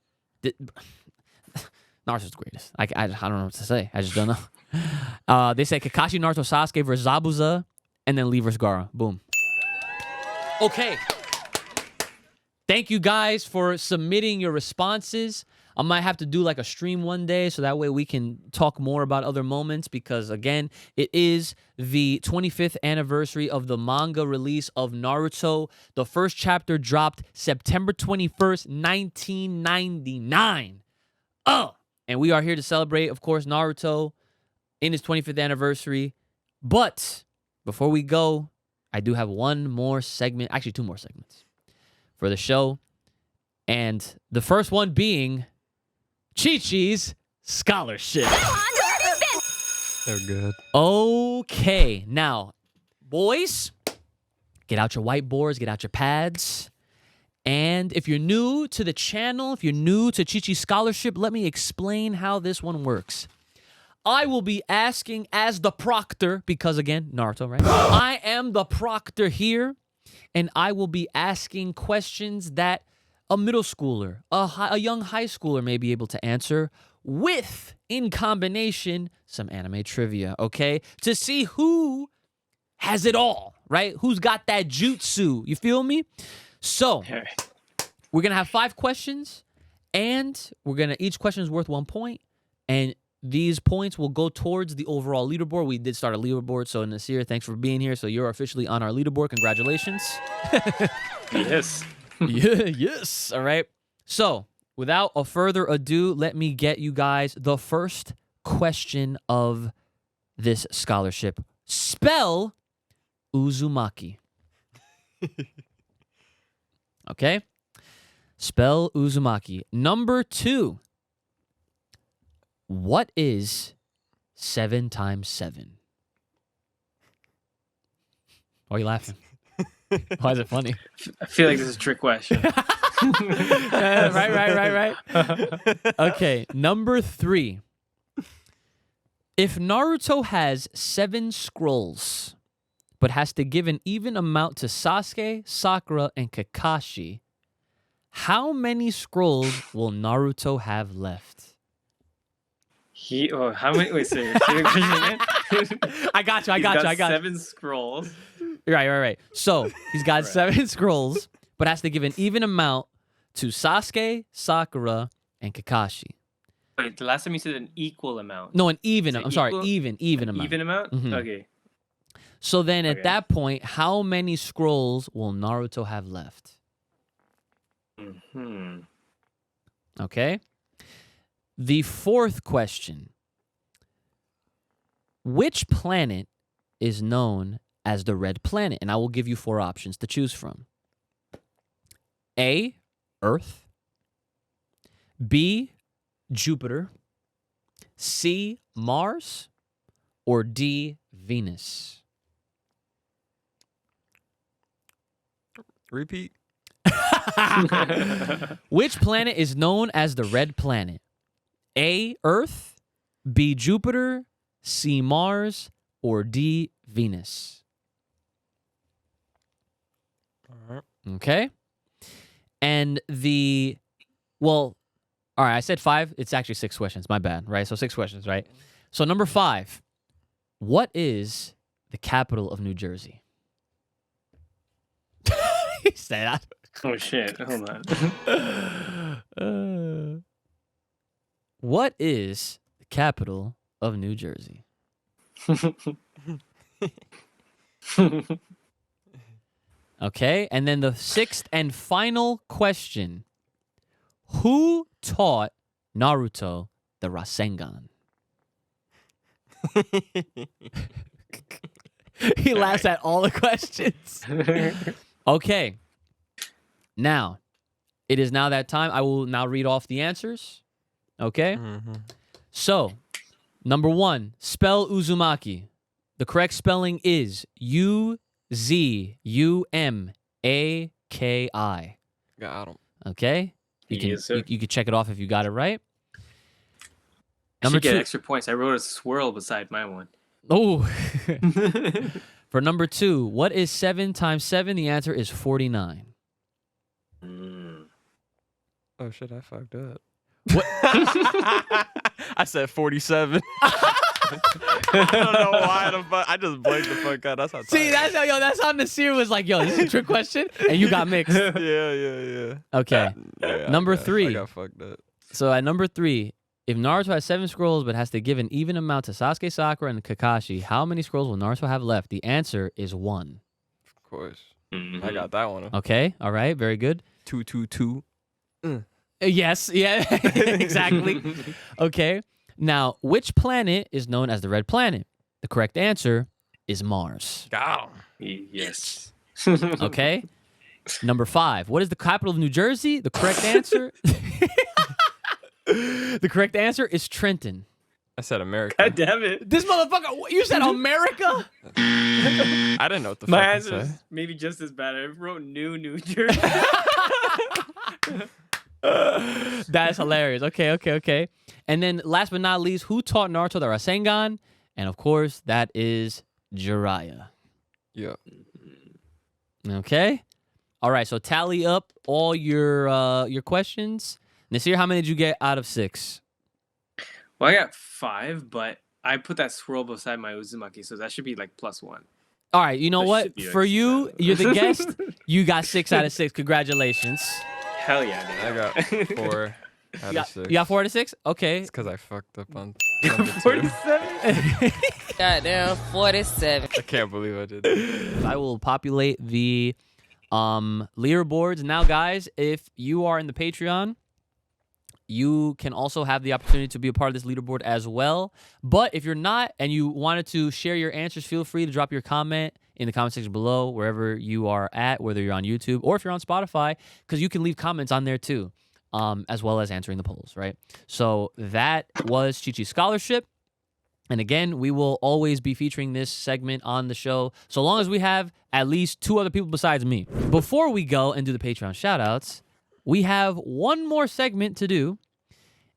Naruto's the greatest. I don't know what to say. I just don't know. They say Kakashi, Naruto, Sasuke versus Zabuza, and then Lee versus Gaara. Boom. Okay. Thank you guys for submitting your responses. I might have to do like a stream one day so that way we can talk more about other moments because, again, it is the 25th anniversary of the manga release of Naruto. The first chapter dropped September 21st, 1999. And we are here to celebrate, of course, Naruto in his 25th anniversary. But before we go, I do have one more segment, actually 2 more segments for the show. And the first one being Chi-Chi's Scholarship. They're good. Okay, now, boys, get out your whiteboards, get out your pads. And if you're new to the channel, if you're new to Chi-Chi's Scholarship, let me explain how this one works. I will be asking as the proctor, because again, Naruto, right? I am the proctor here, and I will be asking questions that a middle schooler, a young high schooler may be able to answer with, in combination, some anime trivia, okay? To see who has it all, right? Who's got that jutsu, you feel me? So, we're going to have 5 questions, and each question is worth 1 point, and these points will go towards the overall leaderboard. We did start a leaderboard, so Nasir, thanks for being here. So you're officially on our leaderboard. Congratulations. Yes. Yes. All right. So without a further ado, let me get you guys the first question of this scholarship. Spell Uzumaki. Okay? Spell Uzumaki. Number 2. What is 7 times 7? Why are you laughing? Why is it funny? I feel like this is a trick question. Right. Okay, number 3. If Naruto has 7 scrolls, but has to give an even amount to Sasuke, Sakura, and Kakashi, how many scrolls will Naruto have left? How many? Wait, say the question again. I got you. He's got 7 scrolls. Right. So he's got Right. 7 scrolls, but has to give an even amount to Sasuke, Sakura, and Kakashi. Wait, the last time you said an equal amount. No, an even. Is it I'm sorry, equal? even amount. Even amount? Mhm. Okay. So then at Okay. that point, how many scrolls will Naruto have left? Hmm. Okay. The 4th question. Which planet is known as the Red Planet? And I will give you 4 options to choose from. A, Earth. B, Jupiter. C, Mars. Or D, Venus. Repeat. Which planet is known as the Red Planet? A, Earth. B, Jupiter. C, Mars. Or D, Venus. All right. Okay. And all right, I said 5. It's actually 6 questions. My bad, right? So 6 questions, right? So number 5, what is the capital of New Jersey? He said that. Oh shit! Hold on. What is the capital of New Jersey? Okay, and then the 6th and final question. Who taught Naruto the Rasengan? He laughs at all the questions. Okay. Now, it is now that time. I will now read off the answers. Okay? Mhm. So, number 1, spell Uzumaki. The correct spelling is Uzumaki. Got him. Okay? You can Yes, sir. you can check it off if you got it right. I Number should get 2. extra points. I wrote a swirl beside my one. Oh. For number 2, what is 7 times 7? The answer is 49. Mm. Oh shit! I fucked up. What? I said 47. I don't know why the fuck. I just blanked the fuck out. That's how. See, tired that's how Nasir was like, yo, this is a trick question, and you got mixed. I am. Yeah. Okay. Yeah, Number I 3. got fucked up. So at number 3, if Naruto has 7 scrolls but has to give an even amount to Sasuke, Sakura, and Kakashi, how many scrolls will Naruto have left? The answer is 1. Of course, Mhm. I got that one. Okay. All right. Very good. 222. Yes. Yeah. Exactly. Okay. Now, which planet is known as the Red Planet? The correct answer is Mars. Got him. Yes. Okay. Number 5. What is the capital of New Jersey? The correct answer. The correct answer is Trenton. I said America. God damn it. This motherfucker. You said America? I didn't know what the My fuck to answer is say. maybe just as bad. I wrote New Jersey. That's hilarious. Okay. And then last but not least, who taught Naruto the Rasengan? And of course, that is Jiraiya. Yeah. Okay. All right. So tally up all your questions. Nasir, how many did you get out of 6? Well, I got 5, but I put that swirl beside my Uzumaki, so that should be like +1. All right. You know That what? should be For like you, seven. you're the guest. You got 6 out of 6. Congratulations. Hell yeah, dude. I got 4 out of 6. You got 4 out of 6? Okay. It's because I fucked up on number 2. 47? Goddamn 47. I can't believe I did that. I will populate the leaderboards. Now, guys, if you are in the Patreon, you can also have the opportunity to be a part of this leaderboard as well. But if you're not and you wanted to share your answers, feel free to drop your comment in the comment section below, wherever you are at, whether you're on YouTube or if you're on Spotify, because you can leave comments on there too, as well as answering the polls, right? So that was Chi Chi Scholarship. And again, we will always be featuring this segment on the show so long as we have at least 2 other people besides me. Before we go and do the Patreon shoutouts, we have one more segment to do.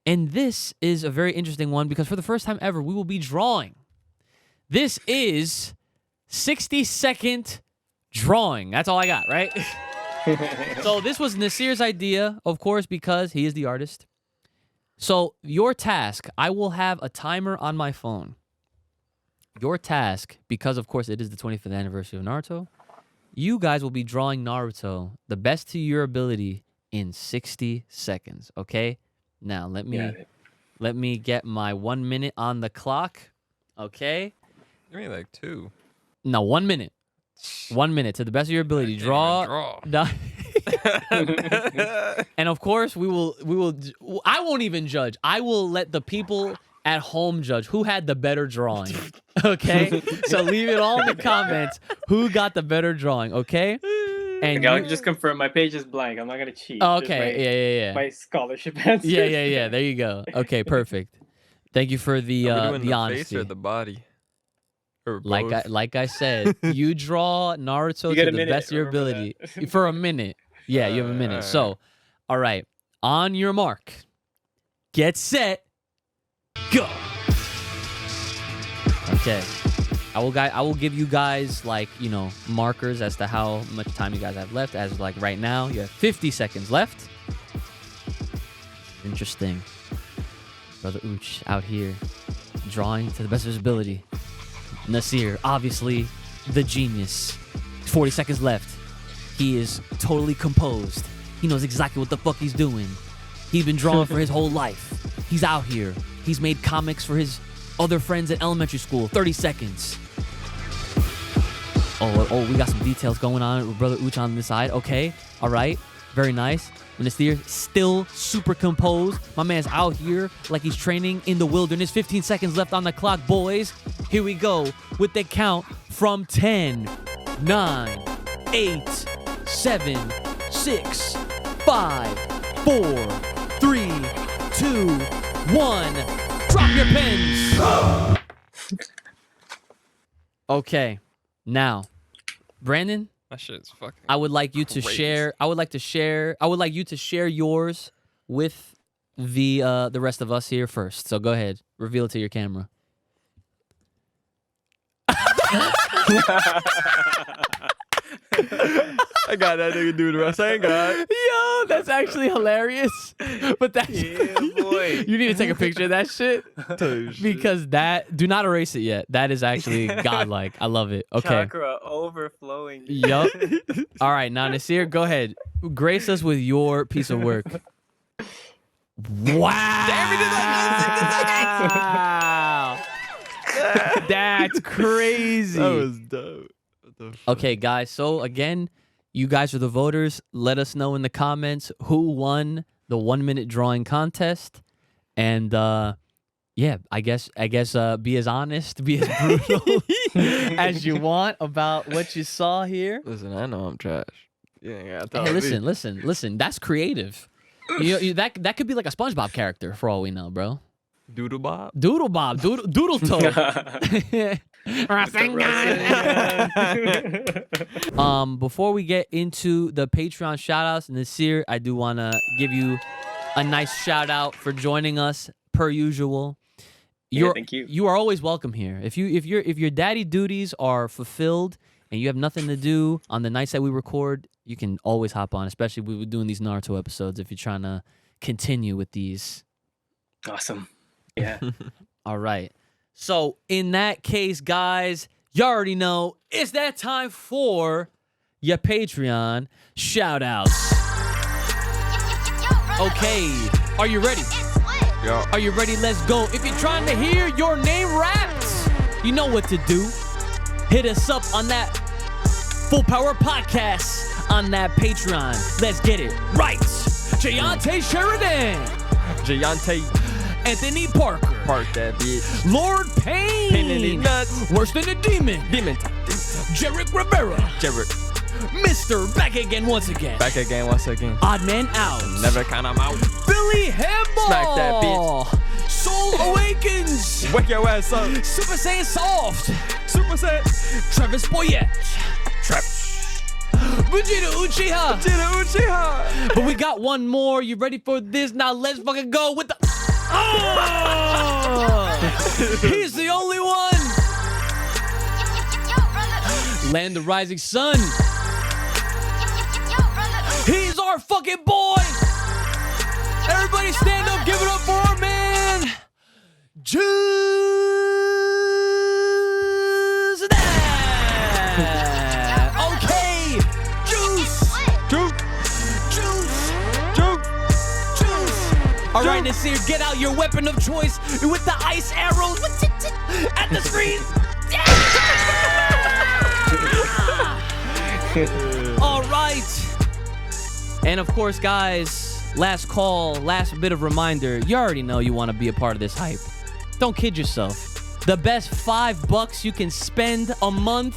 And this is a very interesting one because for the first time ever, we will be drawing. This is 60-second drawing. That's all I got, right? So this was Nasir's idea, of course, because he is the artist. So your task, I will have a timer on my phone. Your task, because of course it is the 25th anniversary of Naruto, you guys will be drawing Naruto the best to your ability in 60 seconds, okay? Now let me get my 1 minute on the clock, okay? Give me like 2. No, 1 minute. 1 minute to the best of your ability. Draw. And of course, we will. I won't even judge. I will let the people at home judge who had the better drawing. Okay, so leave it all in the comments. Who got the better drawing? Okay, and I'll just confirm my page is blank. I'm not gonna cheat. Okay, yeah. My scholarship answers. Yeah. There you go. Okay, perfect. Thank you for the honesty. Face or the body? Or Like I said, you draw Naruto to the best of your ability for a minute. Yeah, you have a minute. So, all right, on your mark, get set, go. Okay, I will give you guys like markers as to how much time you guys have left. As like right now, you have 50 seconds left. Interesting, Brother Uch out here drawing to the best of his ability. Nasir, obviously the genius. 40 seconds left. He is totally composed. He knows exactly what the fuck he's doing. He's been drawing for his whole life. He's out here. He's made comics for his other friends at elementary school. 30 seconds. Oh, we got some details going on with Brother Uch on this side. Okay, all right. Very nice. Nasir still super composed. My man's out here like he's training in the wilderness. 15 seconds left on the clock, boys. Here we go with the count from 10, 9, 8, 7, 6, 5, 4, 3, 2, 1. Drop your pens. Okay, now, Brandon. That shit's fucking. I would like you to crazy. share. I would like you to share yours with the rest of us here first. So go ahead, reveal it to your camera. I got that nigga do the rest. I ain't got. Yo, that's actually hilarious. But that's boy. You need to take a picture of that shit because do not erase it yet. That is actually godlike. I love it. Okay. Chakra overflowing. Yup. All right, now Nasir, go ahead. Grace us with your piece of work. Wow. That's crazy. That was dope. Okay, guys. So again, you guys are the voters. Let us know in the comments who won the 1 minute drawing contest. And yeah, I guess be as honest, be as brutal as you want about what you saw here. Listen, I know I'm trash. Yeah, Hey, listen. That's creative. That could be like a SpongeBob character for all we know, bro. Doodle Bob. Doodle Toe. Before we get into the Patreon shoutouts, Nasir, I do want to give you a nice shout out for joining us per usual. Thank you. You are always welcome here. If your daddy duties are fulfilled and you have nothing to do on the nights that we record, you can always hop on, especially we were doing these Naruto episodes if you're trying to continue with these. Awesome. Yeah. All right. So in that case, guys, you already know it's that time for your Patreon shout outs. Okay. Are you ready? Yo. Are you ready? Let's go. If you're trying to hear your name rapped, you know what to do. Hit us up on that Full Power Podcast on that Patreon. Let's get it right. Jayante Sheridan. Jayante. Anthony Parker. Park that bitch. Lord Payne. Pain in the nuts. Worse than a demon. Demon. Jarek Rivera. Jarek. Mr. Back again once again. Back again once again. Odd Man Out. Never count 'em out. Billy Hamball. Smack that bitch. Soul Awakens. Wake your ass up. Super Saiyan Soft. Super Saiyan. Travis Boyette. Vegeta Uchiha. Vegeta Uchiha. But we got one more. You ready for this? Now let's fucking go with the... Oh! He's the only one. Land the Rising Sun. He's our fucking boy. Everybody stand up. Give it up for our man. Juice. Okay. Juice. All right, Nasir, get out your weapon of choice with the ice arrows at the screen. All right. And of course, guys, last call, last bit of reminder. You already know you want to be a part of this hype. Don't kid yourself. The best $5 you can spend a month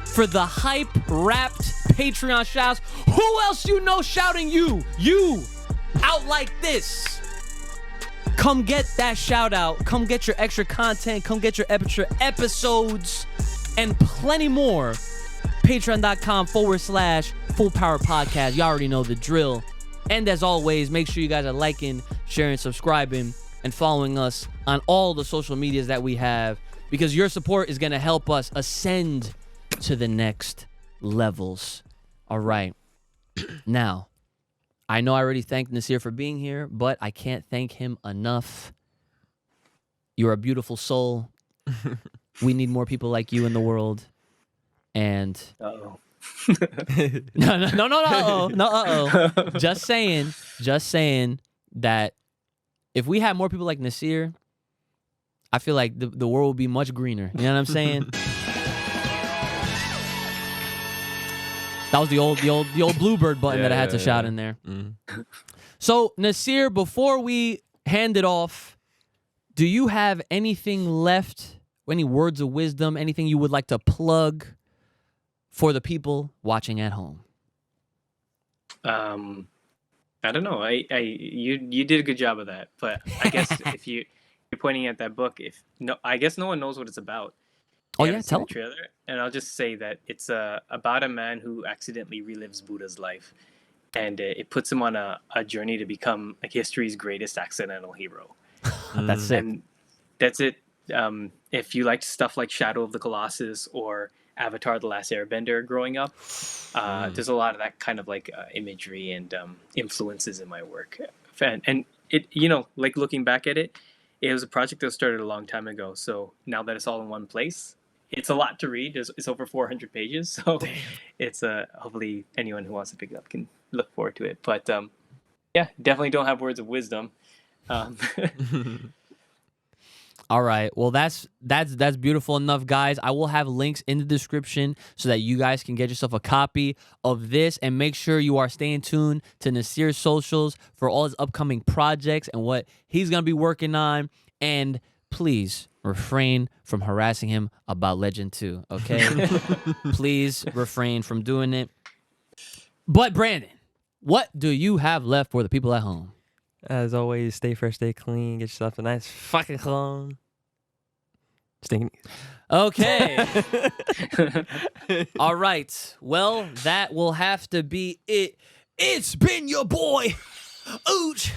for the hype wrapped Patreon shouts. Who else you know shouting you? You out like this. Come get that shout out. Come get your extra content. Come get your extra episodes and plenty more. Patreon.com/Full Power Podcast. You already know the drill. And as always, make sure you guys are liking, sharing, subscribing, and following us on all the social medias that we have, because your support is going to help us ascend to the next levels. All right. Now, I know I already thanked Nasir for being here, but I can't thank him enough. You're a beautiful soul. We need more people like you in the world. And Uh-oh. no. Just saying that if we had more people like Nasir, I feel like the world would be much greener. You know what I'm saying? That was the old Bluebird button that I had to shout in there. Mm. So, Nasir, before we hand it off, do you have anything left? Any words of wisdom? Anything you would like to plug for the people watching at home? I don't know. You did a good job of that, but I guess if you're pointing at that book, I guess no one knows what it's about. Oh You yeah, haven't seen tell the them. trailer, and I'll just say that it's about a man who accidentally relives Buddha's life, and it puts him on a journey to become like history's greatest accidental hero. That's it. And that's it. If you liked stuff like Shadow of the Colossus or Avatar: The Last Airbender growing up, there's a lot of that kind of like imagery and influences in my work. And it, like looking back at it, it was a project that started a long time ago. So now that it's all in one place, it's a lot to read. It's over 400 pages. So it's hopefully anyone who wants to pick it up can look forward to it. But yeah, definitely don't have words of wisdom. All right. Well, that's beautiful enough, guys. I will have links in the description so that you guys can get yourself a copy of this, and make sure you are staying tuned to Nasir's socials for all his upcoming projects and what he's going to be working on. And please refrain from harassing him about Legend 2, okay? Please refrain from doing it. But Brandon, what do you have left for the people at home? As always, stay fresh, stay clean, get yourself a nice fucking cologne. Stinking. Okay. All right. Well, that will have to be it. It's been your boy, Ooch,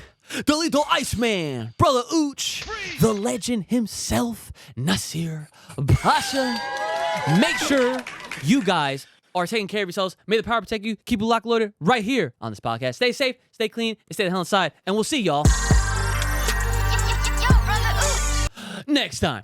the little Iceman, Brother Ooch, the legend himself, Nasir Pasha. Make sure you guys are taking care of yourselves. May the power protect you. Keep it locked loaded right here on this podcast. Stay safe, stay clean, and stay the hell inside. And we'll see y'all next time.